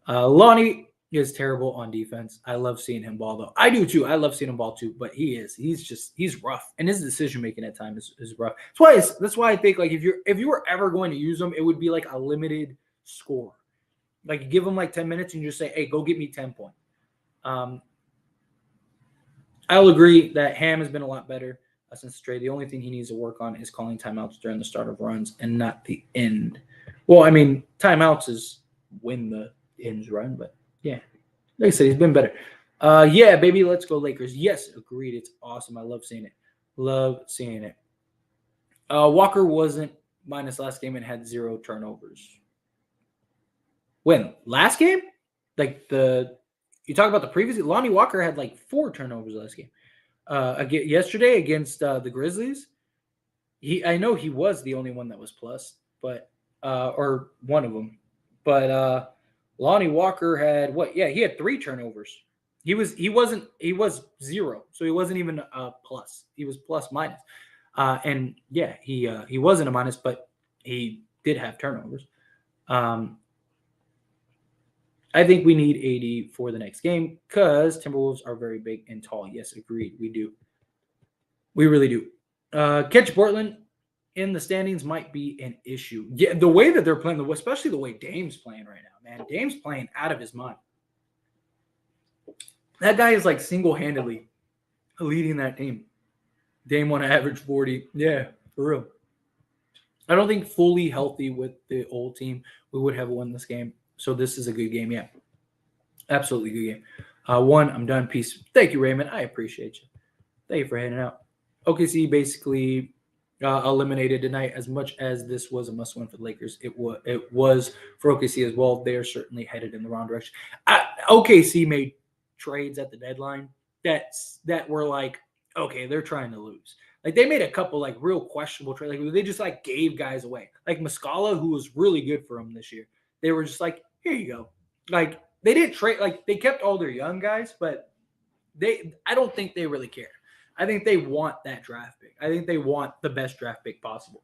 [SPEAKER 1] Lonnie is terrible on defense. I love seeing him ball, though. I do, too. I love seeing him ball, too. But he's rough. And his decision-making at times is rough. That's why I think, like, if you were ever going to use him, it would be, like, a limited score. Like, you give him, like, 10 minutes and you just say, hey, go get me 10 points. I'll agree that Ham has been a lot better since the trade. The only thing he needs to work on is calling timeouts during the start of runs and not the end. Well, I mean, timeouts is when the ends run, but yeah. Like I said, he's been better. Yeah, baby, let's go Lakers. Yes, agreed. It's awesome. I love seeing it. Walker wasn't minus last game and had 0 turnovers. When? Last game? Like you talk about the previous, Lonnie Walker had like 4 turnovers last game. Yesterday against the Grizzlies, I know he was the only one that was plus, but or one of them. But Lonnie Walker had what? Yeah, he had 3 turnovers. He was 0, so he wasn't even a plus. He was plus minus. And yeah, he wasn't a minus, but he did have turnovers. I think we need AD for the next game because Timberwolves are very big and tall. Yes, agreed. We do. We really do. Catch Portland in the standings might be an issue. Yeah, the way that they're playing, especially the way Dame's playing right now, man. Dame's playing out of his mind. That guy is like single-handedly leading that team. Dame want to average 40. Yeah, for real. I don't think fully healthy with the old team, we would have won this game. So this is a good game, yeah. Absolutely good game. I'm done. Peace. Thank you, Raymond. I appreciate you. Thank you for heading out. OKC basically eliminated tonight. As much as this was a must-win for the Lakers, it was for OKC as well. They are certainly headed in the wrong direction. OKC made trades at the deadline that were like, okay, they're trying to lose. Like they made a couple like real questionable trades. Like they just like gave guys away. Like Muscala, who was really good for them this year. They were just like, here you go. Like they didn't trade. Like they kept all their young guys, but I don't think they really care. I think they want that draft pick. I think they want the best draft pick possible.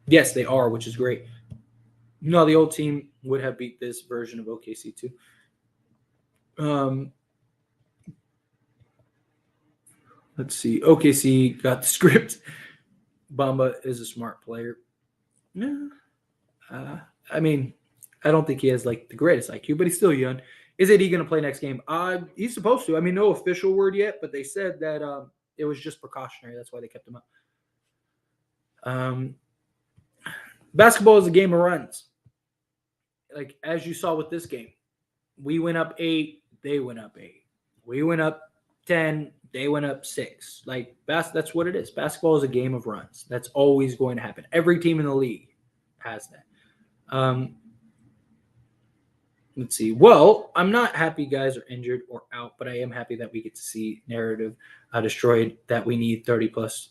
[SPEAKER 1] Yes, they are, which is great. No, the old team would have beat this version of OKC too. Let's see. OKC got the script. Bamba is a smart player. Yeah. I mean, I don't think he has like the greatest IQ, but he's still young. Is AD going to play next game? He's supposed to. I mean, no official word yet, but they said that it was just precautionary. That's why they kept him up. Basketball is a game of runs. Like as you saw with this game, we went up 8, they went up 8. We went up 10, they went up 6. Like that's what it is. Basketball is a game of runs. That's always going to happen. Every team in the league has that. Let's see. Well, I'm not happy guys are injured or out, but I am happy that we get to see narrative destroyed, that we need 30-plus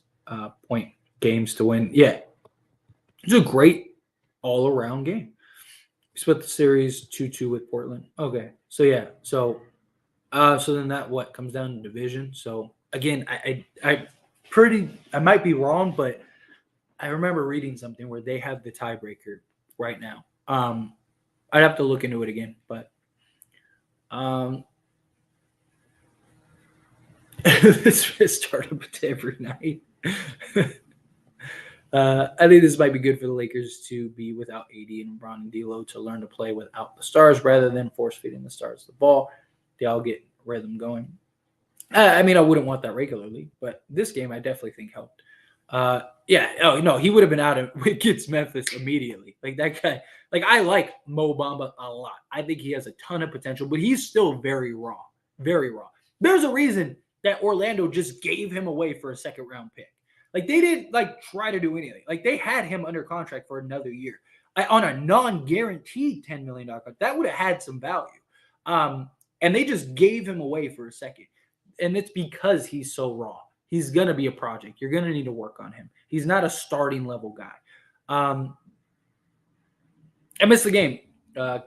[SPEAKER 1] point games to win. Yeah. It's a great all-around game. We split the series 2-2 with Portland. Okay. So, yeah. So then that what comes down to division. So, again, I might be wrong, but I remember reading something where they have the tiebreaker right now. I'd have to look into it again, but this start up every night. I think this might be good for the Lakers to be without AD and LeBron and D'Lo to learn to play without the stars rather than force feeding the stars the ball. They all get rhythm going. I mean, I wouldn't want that regularly, but this game I definitely think helped. Yeah. Oh no, he would have been out against Memphis immediately. Like that guy. Like I like Mo Bamba a lot. I think he has a ton of potential, but he's still very raw. Very raw. There's a reason that Orlando just gave him away for a second-round pick. Like they didn't like try to do anything. Like they had him under contract for another year on a non-guaranteed $10 million contract. That would have had some value. And they just gave him away for a second. And it's because he's so raw. He's going to be a project. You're going to need to work on him. He's not a starting level guy. I missed the game.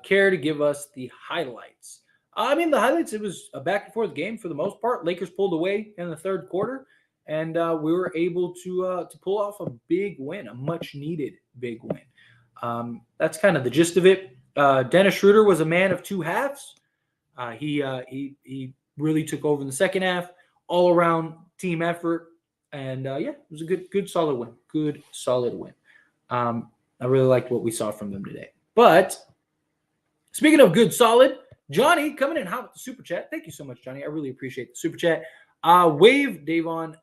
[SPEAKER 1] Care to give us the highlights? I mean, the highlights, it was a back and forth game for the most part. Lakers pulled away in the third quarter, and we were able to pull off a big win, a much-needed big win. That's kind of the gist of it. Dennis Schroeder was a man of two halves. He really took over in the second half, all-around team effort, and yeah, it was a good, solid win. Good, solid win. I really liked what we saw from them today. But speaking of good, solid, Johnny coming in hot with the super chat. Thank you so much, Johnny. I really appreciate the super chat. Wave Davon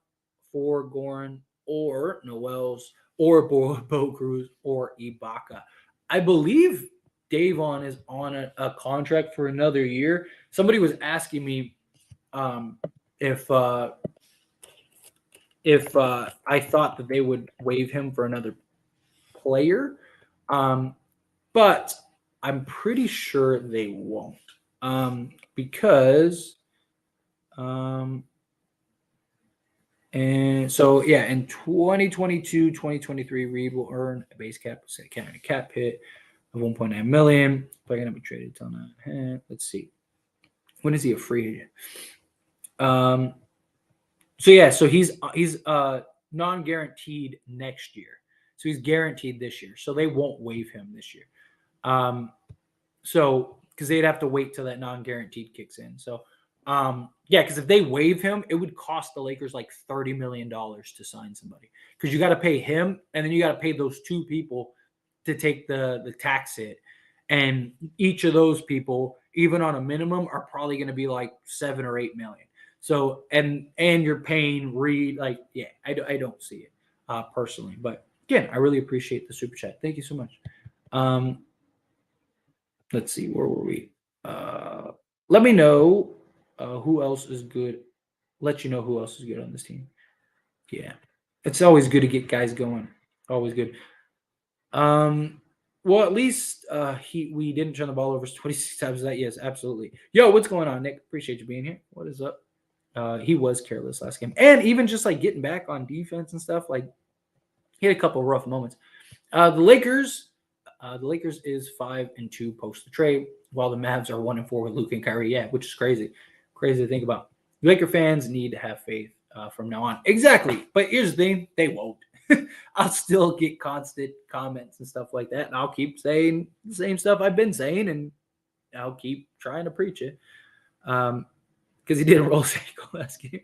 [SPEAKER 1] for Goran or Noel's or Bo Cruz or Ibaka. I believe Davon is on a contract for another year. Somebody was asking me if I thought that they would waive him for another player. But I'm pretty sure they won't. Because and so yeah, in 2022, 2023, Reed will earn a base cap hit of 1.9 million. Probably gonna be traded till now. Let's see. When is he a free agent? So yeah, so he's non-guaranteed next year. So he's guaranteed this year. So they won't waive him this year. So because they'd have to wait till that non-guaranteed kicks in. So yeah, because if they waive him, it would cost the Lakers like $30 million to sign somebody. Because you got to pay him, and then you got to pay those two people to take the tax hit. And each of those people, even on a minimum, are probably going to be like 7 or 8 million. So and you're paying Reed, like, yeah, I don't see it personally. But again, I really appreciate the super chat. Thank you so much. Let's see, where were we? Let me know who else is good. Let you know who else is good on this team. Yeah, it's always good to get guys going. Always good. Well, at least we didn't turn the ball over 26 times. That yes, absolutely. Yo, what's going on, Nick? Appreciate you being here. What is up? He was careless last game, and even just like getting back on defense and stuff. Like he had a couple of rough moments. The Lakers The Lakers is 5-2 post the trade, while the Mavs are 1-4 with Luka and Kyrie. Yeah, which is crazy. Crazy to think about. Laker fans need to have faith from now on. Exactly. But here's the thing, they won't. I'll still get constant comments and stuff like that, and I'll keep saying the same stuff I've been saying, and I'll keep trying to preach it. Because he didn't roll his ankle last game.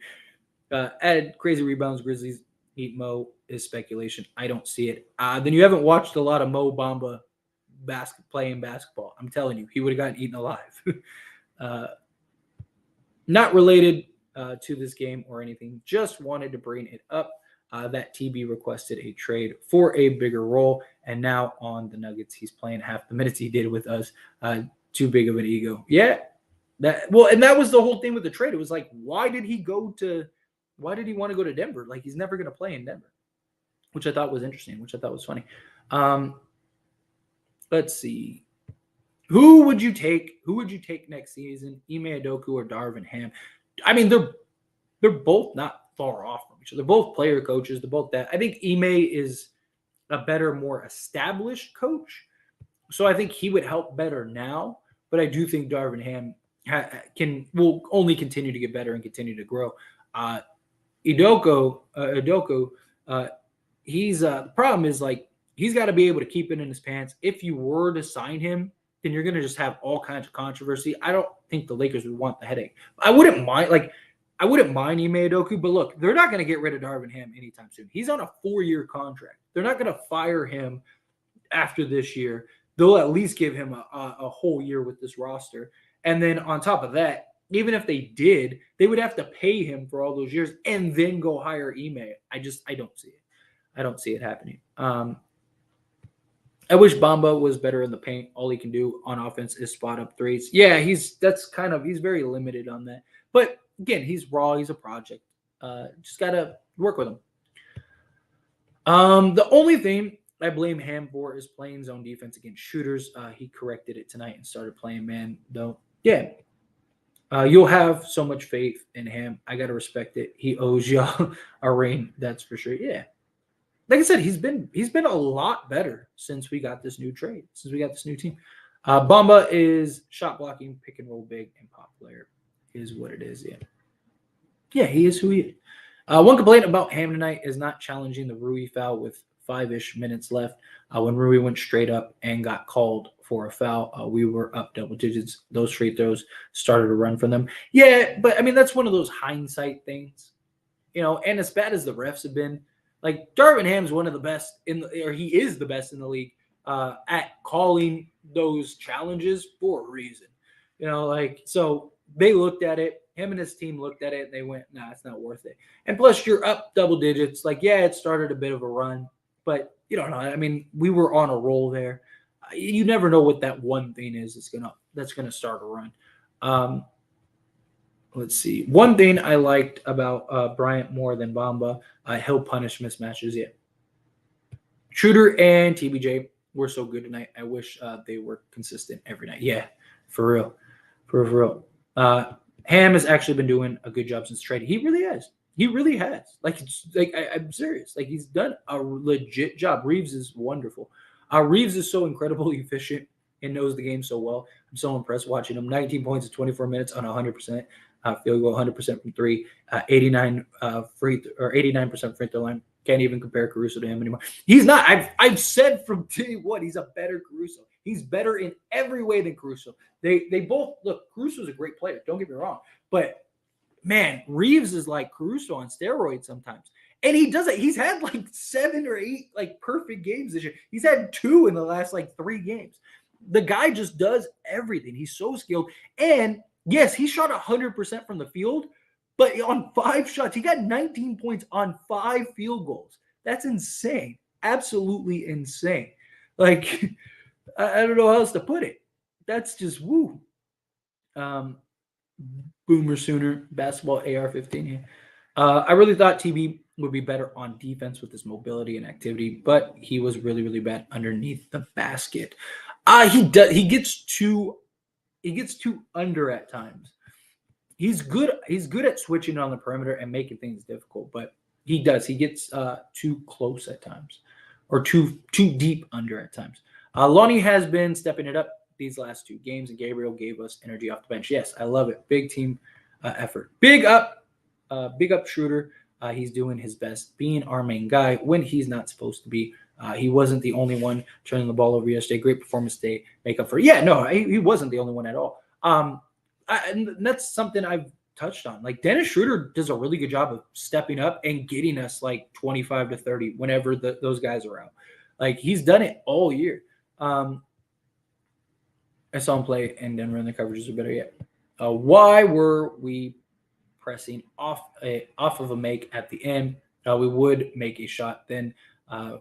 [SPEAKER 1] Added crazy rebounds, Grizzlies eat Mo is speculation. I don't see it. Then you haven't watched a lot of Mo Bamba playing basketball. I'm telling you, he would have gotten eaten alive. Not related to this game or anything. Just wanted to bring it up. That TB requested a trade for a bigger role, and now on the Nuggets, he's playing half the minutes he did with us. Too big of an ego. Yeah, and that was the whole thing with the trade. It was like, why did he want to go to Denver? Like, he's never going to play in Denver, which I thought was interesting, which I thought was funny. Let's see. Who would you take next season? Ime Udoka or Darvin Ham? I mean, they're both not far off from each other. They're both player coaches. They're both that. I think Ime is a better, more established coach, so I think he would help better now. But I do think Darvin Ham will only continue to get better and continue to grow. Udoka, the problem is, like, he's got to be able to keep it in his pants. If you were to sign him, then you're going to just have all kinds of controversy. I don't think the Lakers would want the headache. I wouldn't mind Ime Udoka, but look, they're not going to get rid of Darvin Ham anytime soon. He's on a 4-year contract. They're not going to fire him after this year. They'll at least give him a whole year with this roster. And then on top of that, even if they did, they would have to pay him for all those years and then go hire Ime. I don't see it. I don't see it happening. I wish Bamba was better in the paint. All he can do on offense is spot up threes. Yeah, he's very limited on that. But again, he's raw. He's a project. Just got to work with him. The only thing I blame Ham for is playing zone defense against shooters. He corrected it tonight and started playing man, though. Yeah. You'll have so much faith in Ham. I got to respect it. He owes y'all a ring. That's for sure. Yeah. Like I said, he's been a lot better since we got this new trade, since we got this new team. Bamba is shot blocking, pick and roll big, and pop player is what it is. Yeah, he is who he is. One complaint about Ham tonight is not challenging the Rui foul with 5-ish minutes left. When Rui went straight up and got called for a foul, we were up double digits. Those free throws started to run from them. Yeah, but I mean, that's one of those hindsight things, and as bad as the refs have been, like, Darvin Ham's one of the best he is the best in the league at calling those challenges for a reason. So they looked at it. Him and his team looked at it and they went, nah, it's not worth it. And plus, you're up double digits. Like, yeah, it started a bit of a run, but you don't know. I mean, we were on a roll there. You never know what that one thing is that's gonna start a run. Let's see. One thing I liked about Bryant more than Bamba, he'll punish mismatches. Yeah. Schroeder and TBJ were so good tonight. I wish they were consistent every night. Yeah, for real. For real. Ham has actually been doing a good job since trading. He really has. I'm serious. Like, he's done a legit job. Reeves is wonderful. Reeves is so incredibly efficient and knows the game so well. I'm so impressed watching him. 19 points in 24 minutes on 100%. Field goal, 100% from three, 89% free throw line. Can't even compare Caruso to him anymore. He's not. I've said from day one, he's a better Caruso. He's better in every way than Caruso. They both look. Caruso's a great player. Don't get me wrong, but man, Reeves is like Caruso on steroids sometimes, and he does it. He's had like 7 or 8 like perfect games this year. He's had 2 in the last like 3 games. The guy just does everything. He's so skilled, and yes, he shot 100% from the field, but on 5 shots, he got 19 points on 5 field goals. That's insane. Absolutely insane. Like, I don't know how else to put it. That's just woo. Boomer Sooner, basketball AR-15 here. I really thought TB would be better on defense with his mobility and activity, but he was really, really bad underneath the basket. He gets too under at times. He's good at switching on the perimeter and making things difficult, but he gets too close at times, or too deep under at times. Lonnie has been stepping it up these last 2 games, and Gabriel gave us energy off the bench. Yes, I love it. Big team effort. Big up Schroeder. He's doing his best, being our main guy when he's not supposed to be. He wasn't the only one turning the ball over yesterday. Great performance day, make up for it. Yeah, no, he wasn't the only one at all. And that's something I've touched on. Like Dennis Schroeder does a really good job of stepping up and getting us like 25 to 30 whenever those guys are out. Like he's done it all year. I saw him play in Denver, and the coverages are better yet. Why were we pressing off of a make at the end? We would make a shot, then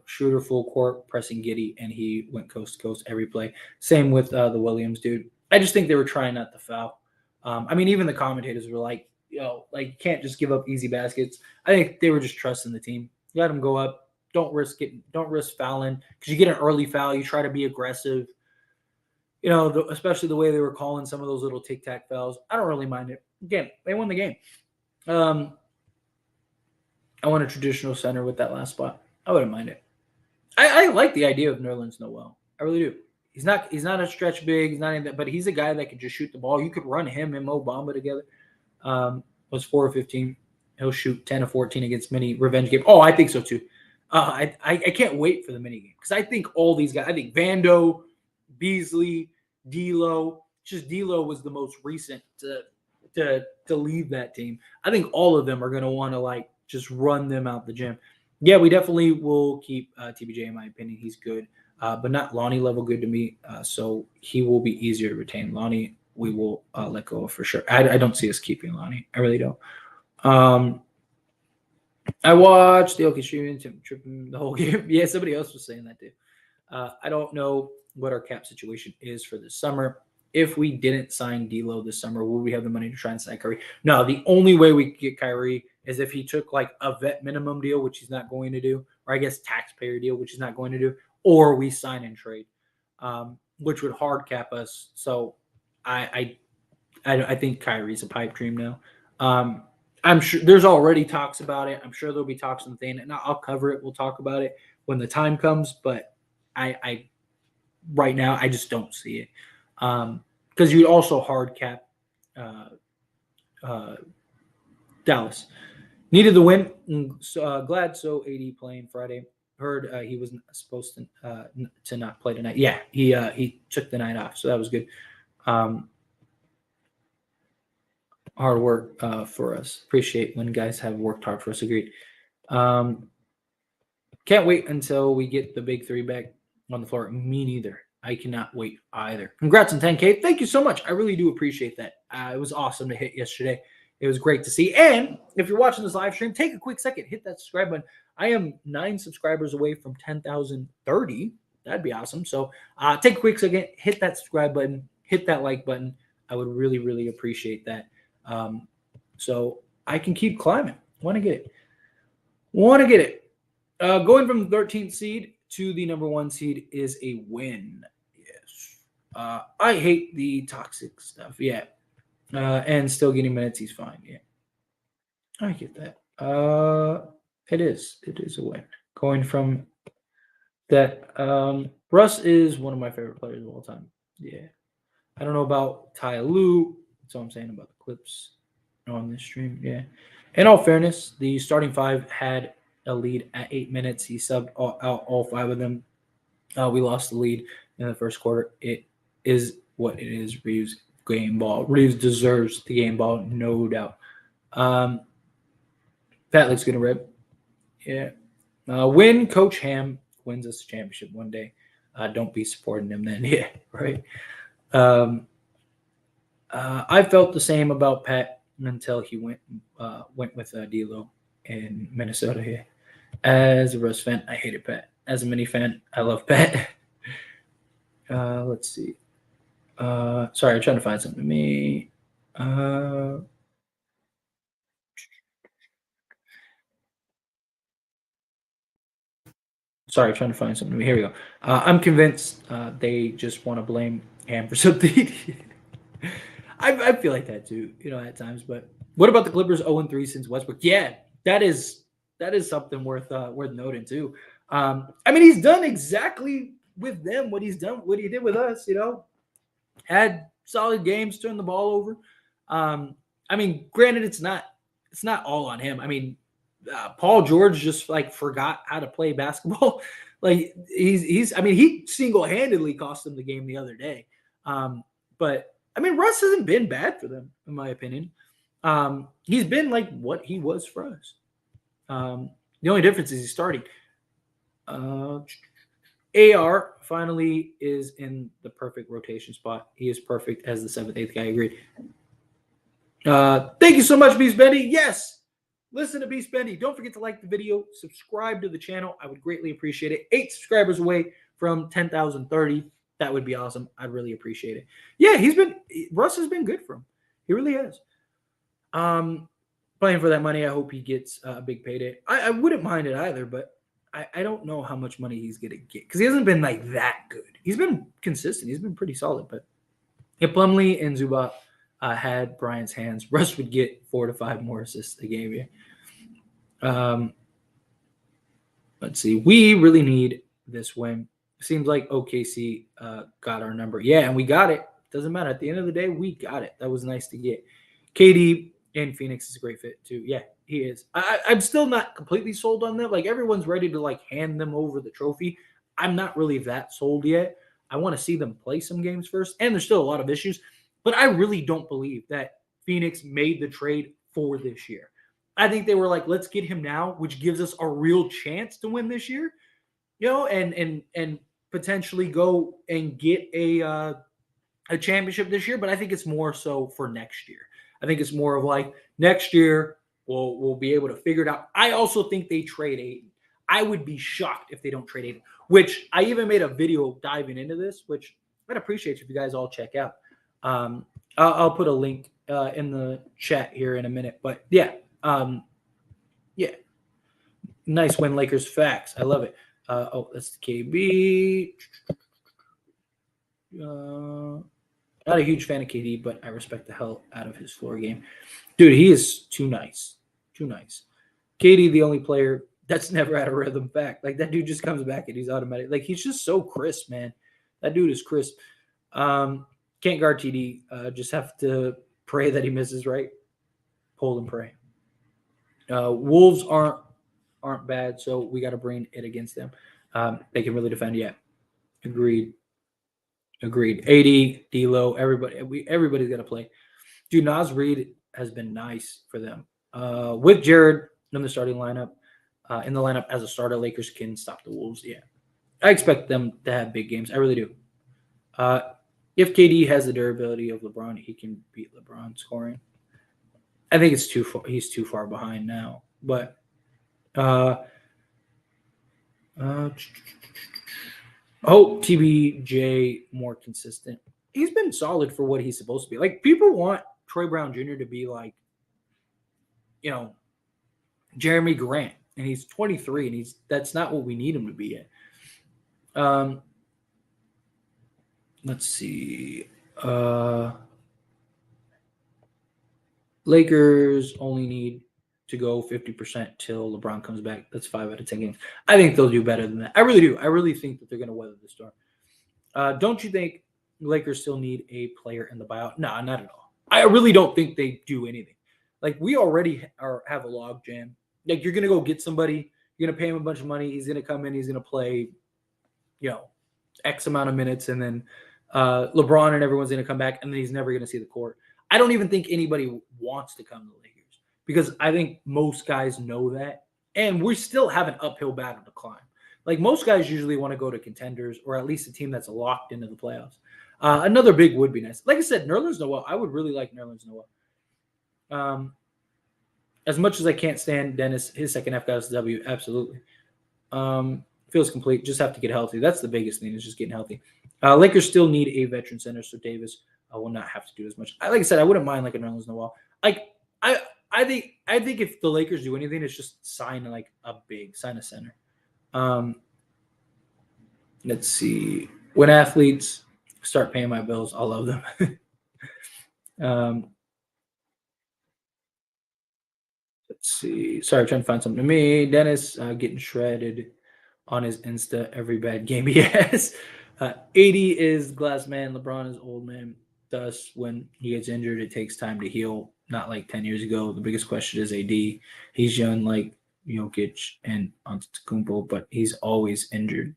[SPEAKER 1] Schroeder full court pressing Giddey, and he went coast to coast every play. Same with the Williams dude. I just think they were trying not to foul. I mean, even the commentators were like, like you can't just give up easy baskets. I think they were just trusting the team. Let them go up. Don't risk fouling, because you get an early foul. You try to be aggressive. Especially the way they were calling some of those little tic-tac fouls. I don't really mind it. Again, they won the game. I want a traditional center with that last spot. I wouldn't mind it. I like the idea of Nerlens Noel. I really do. He's not a stretch big. He's not anything, but he's a guy that could just shoot the ball. You could run him and Mo Bamba together. Was 4 of 15. He'll shoot 10 of 14 against mini revenge game. Oh, I think so too. I can't wait for the mini game, because I think all these guys. I think Vando, Beasley, D'Lo. Just D'Lo was the most recent to leave that team. I think all of them are going to want to like just run them out the gym. Yeah, we definitely will keep TBJ, in my opinion. He's good, but not Lonnie level good to me. So he will be easier to retain. Lonnie, we will let go of for sure. I don't see us keeping Lonnie. I really don't. I watched the OK stream, tripping the whole game. Yeah, somebody else was saying that too. I don't know what our cap situation is for this summer. If we didn't sign D'Lo this summer, will we have the money to try and sign Kyrie? No, the only way we could get Kyrie is if he took like a vet minimum deal, which he's not going to do, or I guess taxpayer deal, which he's not going to do, or we sign and trade, which would hard cap us. So I think Kyrie's a pipe dream now. I'm sure there's already talks about it. I'm sure there'll be talks and things, and I'll cover it. We'll talk about it when the time comes. But I right now I just don't see it, because you'd also hard cap Dallas. Needed the win. Glad so. AD playing Friday. Heard he was supposed to not play tonight. Yeah, he took the night off, so that was good. Hard work for us. Appreciate when guys have worked hard for us. Agreed. Can't wait until we get the big 3 back on the floor. Me neither. I cannot wait either. Congrats on 10K. Thank you so much. I really do appreciate that. It was awesome to hit yesterday. It was great to see. And if you're watching this live stream, take a quick second, hit that subscribe button. I am 9 subscribers away from 10,030. That'd be awesome. So take a quick second, hit that subscribe button, hit that like button. I would really, really appreciate that. So I can keep climbing. Want to get it. Going from the 13th seed to the number 1 seed is a win. Yes. I hate the toxic stuff. Yeah. And still getting minutes, he's fine. Yeah. I get that. It is a win. Going from that. Russ is one of my favorite players of all time. Yeah. I don't know about Ty Lue. That's all I'm saying about the Clips on this stream. Yeah. In all fairness, the starting 5 had a lead at 8 minutes. He subbed out all 5 of them. We lost the lead in the first quarter. It is what it is. Reeves game ball. Reeves deserves the game ball, no doubt. Pat looks good in red. Yeah. When Coach Ham wins us a championship one day, don't be supporting him then. Yeah, right. I felt the same about Pat until he went with D'Lo in Minnesota here. As a Russ fan, I hated Pat. As a Mini fan, I love Pat. Let's see. Sorry, I'm trying to find something to me. Sorry, trying to find something to me. Here we go. I'm convinced they just want to blame Ham for something. I feel like that too, at times. But what about the Clippers 0-3 since Westbrook? Yeah, that is something worth noting too. I mean, he's done exactly with them what he's done, what he did with us. Had solid games, turned the ball over. I mean, granted, it's not all on him. I mean, Paul George just like forgot how to play basketball. Like he's I mean, he single-handedly cost them the game the other day. But I mean, Russ hasn't been bad for them, in my opinion. He's been like what he was for us. The only difference is he's starting. AR finally is in the perfect rotation spot. He is perfect as the 7th, 8th guy. Agreed. Thank you so much, Beast Bendy. Yes, listen to Beast Bendy. Don't forget to like the video, subscribe to the channel. I would greatly appreciate it. 8 subscribers away from 10,030. That would be awesome. I'd really appreciate it. Yeah, Russ has been good for him. He really has. Playing for that money, I hope he gets a big payday. I wouldn't mind it either, but I don't know how much money he's going to get because he hasn't been like that good. He's been consistent. He's been pretty solid. But if Plumlee and Zubac had Bryant's hands, Russ would get 4 to 5 more assists a game. Let's see. We really need this win. Seems like OKC got our number. Yeah, and we got it. Doesn't matter. At the end of the day, we got it. That was nice to get. KD in Phoenix is a great fit too. Yeah, he is. I'm still not completely sold on that. Like everyone's ready to like hand them over the trophy. I'm not really that sold yet. I want to see them play some games first. And there's still a lot of issues. But I really don't believe that Phoenix made the trade for this year. I think they were like, let's get him now, which gives us a real chance to win this year, and potentially go and get a championship this year. But I think it's more so for next year. I think it's more of like next year we'll be able to figure it out. I also think they trade Ayton. I would be shocked if they don't trade Ayton, which I even made a video diving into this, which I'd appreciate if you guys all check out. I'll put a link in the chat here in a minute. But yeah. Nice win, Lakers. Facts. I love it. That's the KB. Not a huge fan of KD, but I respect the hell out of his floor game. Dude, he is too nice. Too nice. KD, the only player that's never had a rhythm back. Like, that dude just comes back and he's automatic. Like, he's just so crisp, man. That dude is crisp. Can't guard TD. Just have to pray that he misses, right? Hold and pray. Wolves aren't bad, so we got to bring it against them. They can really defend. Yeah. Agreed. AD, D'Lo, everybody's got to play. Dude, Naz Reid has been nice for them. With Jared in the starting lineup, in the lineup as a starter, Lakers can stop the Wolves. Yeah, I expect them to have big games. I really do. If KD has the durability of LeBron, he can beat LeBron scoring. I think it's too far. He's too far behind now. But hope TBJ more consistent. He's been solid for what he's supposed to be. Like, people want Troy Brown Jr. to be like, Jeremy Grant, and he's 23, and that's not what we need him to be yet. Let's see. Lakers only need to go 50% till LeBron comes back. That's 5 out of 10 games. I think they'll do better than that. I really do. I really think that they're going to weather the storm. Don't you think Lakers still need a player in the buyout? No, not at all. I really don't think they do anything. Like, we already have a log jam. Like, you're going to go get somebody. You're going to pay him a bunch of money. He's going to come in. He's going to play, X amount of minutes. And then LeBron and everyone's going to come back. And then he's never going to see the court. I don't even think anybody wants to come to the Lakers because I think most guys know that. And we still have an uphill battle to climb. Like, most guys usually want to go to contenders or at least a team that's locked into the playoffs. Another big would be nice. Like I said, Nerlens Noel. I would really like Nerlens Noel. As much as I can't stand Dennis, his second half got us a W. Absolutely. Feels complete. Just have to get healthy. That's the biggest thing, is just getting healthy. Lakers still need a veteran center, so Davis will not have to do as much. Like I said, I wouldn't mind like a Nerlens Noel. Like, I think if the Lakers do anything, it's just sign a center. Let's see. When athletes start paying my bills, I'll love them. Let's see. Sorry, trying to find something to me. Dennis getting shredded on his Insta every bad game he has. AD is glass man. LeBron is old man. Thus, when he gets injured, it takes time to heal. Not like 10 years ago. The biggest question is AD. He's young like Jokic and Antetokounmpo, but he's always injured.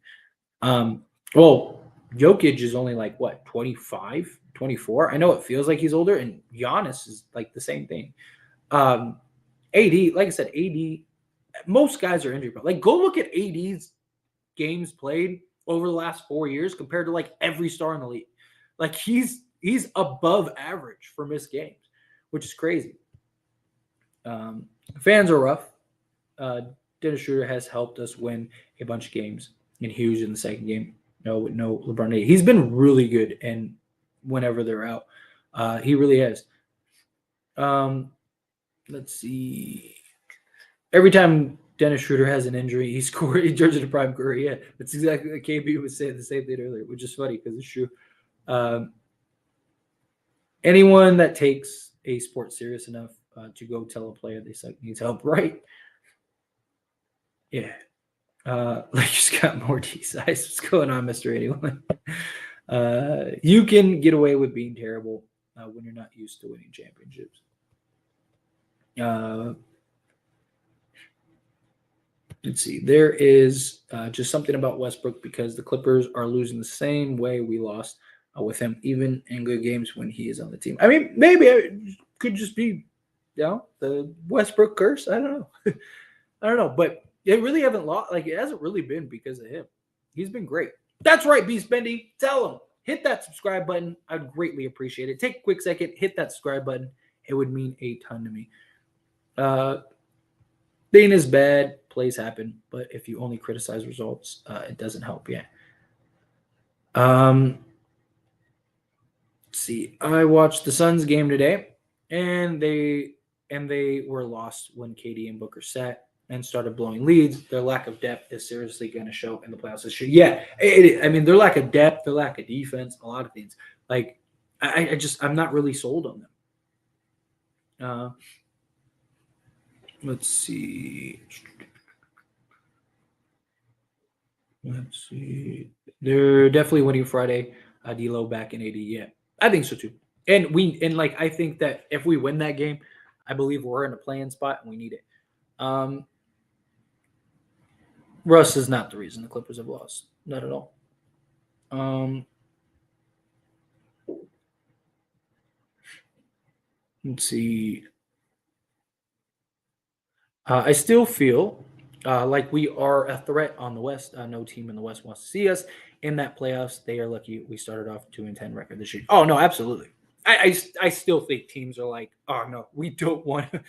[SPEAKER 1] Well, Jokic is only like what, 25, 24? I know it feels like he's older, and Giannis is like the same thing. AD, like I said, AD, most guys are injured, but like go look at AD's games played over the last 4 years compared to like every star in the league. Like he's above average for missed games, which is crazy. Fans are rough. Dennis Schroeder has helped us win a bunch of games, and huge in the second game. No LeBron. He's been really good, and whenever they're out, he really has. Let's see. Every time Dennis Schroeder has an injury, he turns into prime Curry. Yeah, that's exactly what KB was saying the same thing earlier, which is funny because it's true. Anyone that takes a sport serious enough to go tell a player they suck needs help, right? Yeah. Lakers got more D size. What's going on, Mr. 81? You can get away with being terrible when you're not used to winning championships. Let's see. There is just something about Westbrook because the Clippers are losing the same way we lost with him, even in good games when he is on the team. I mean, maybe it could just be, the Westbrook curse. I don't know. I don't know, but it really haven't lost. Like it hasn't really been because of him. He's been great. That's right, Beast Bendy. Tell him. Hit that subscribe button. I'd greatly appreciate it. Take a quick second. Hit that subscribe button. It would mean a ton to me. Being is bad. Plays happen, but if you only criticize results, it doesn't help. Yeah. Let's see. I watched the Suns game today, and they were lost when KD and Booker sat and started blowing leads. Their lack of depth is seriously going to show in the playoffs this year. Yeah, I mean, their lack of depth, their lack of defense, a lot of things. Like, I'm not really sold on them. Let's see. Let's see. They're definitely winning Friday. D'Lo back in AD. Yeah, I think so too. And I think that if we win that game, I believe we're in a playing spot and we need it. Russ is not the reason the Clippers have lost. Not at all. Let's see. I still feel like we are a threat on the West. No team in the West wants to see us in that playoffs. They are lucky we started off 2-10 record this year. Oh no, absolutely. I still think teams are like, oh no, we don't want to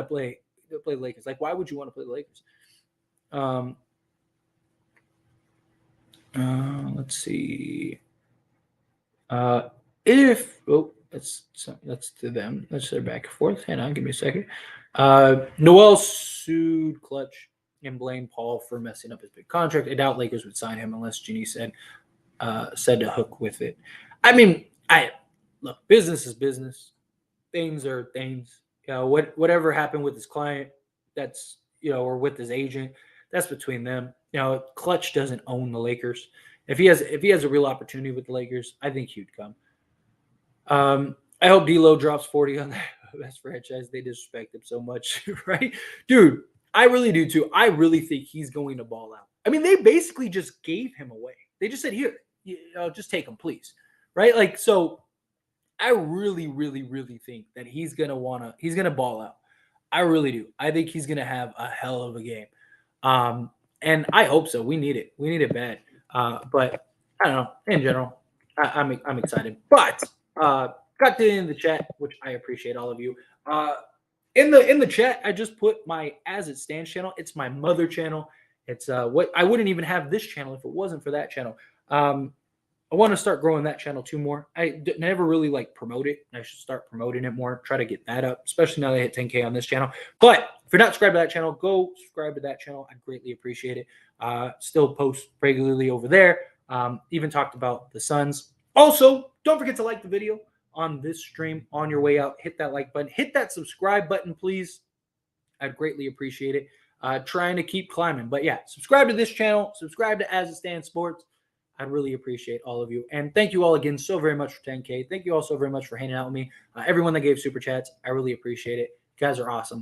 [SPEAKER 1] play the Lakers. Like, why would you want to play the Lakers? Let's see. That's to them. That's their back and forth. Hang on, give me a second. Noel sued Clutch and blamed Paul for messing up his big contract. I doubt Lakers would sign him unless Ginny said to hook with it. I mean, look, business is business. Things are things. Whatever happened with his client, that's or with his agent, that's between them. Clutch doesn't own the Lakers. If he has a real opportunity with the Lakers, I think he'd come. I hope D'Lo drops 40 on the best franchise. They disrespect him so much, right? Dude, I really do too. I really think he's going to ball out. I mean, they basically just gave him away. They just said, here, just take him, please. Right? Like, so I really, really, really think that he's going to ball out. I really do. I think he's going to have a hell of a game. And I hope so. We need it. We need it bad. But I don't know. In general, I'm excited. But got to in the chat, which I appreciate all of you. In the chat, I just put my As It Stands channel. It's my mother channel. It's what I wouldn't even have this channel if it wasn't for that channel. I want to start growing that channel too more. I never really promote it. I should start promoting it more. Try to get that up, especially now that I hit 10K on this channel. But if you're not subscribed to that channel, go subscribe to that channel. I'd greatly appreciate it. Still post regularly over there. Even talked about the Suns. Also, don't forget to like the video on this stream on your way out. Hit that like button. Hit that subscribe button, please. I'd greatly appreciate it. trying to keep climbing. But yeah, subscribe to this channel. Subscribe to As It Stands Sports. I'd really appreciate all of you. And thank you all again so very much for 10K. Thank you all so very much for hanging out with me. Everyone that gave super chats, I really appreciate it. You guys are awesome.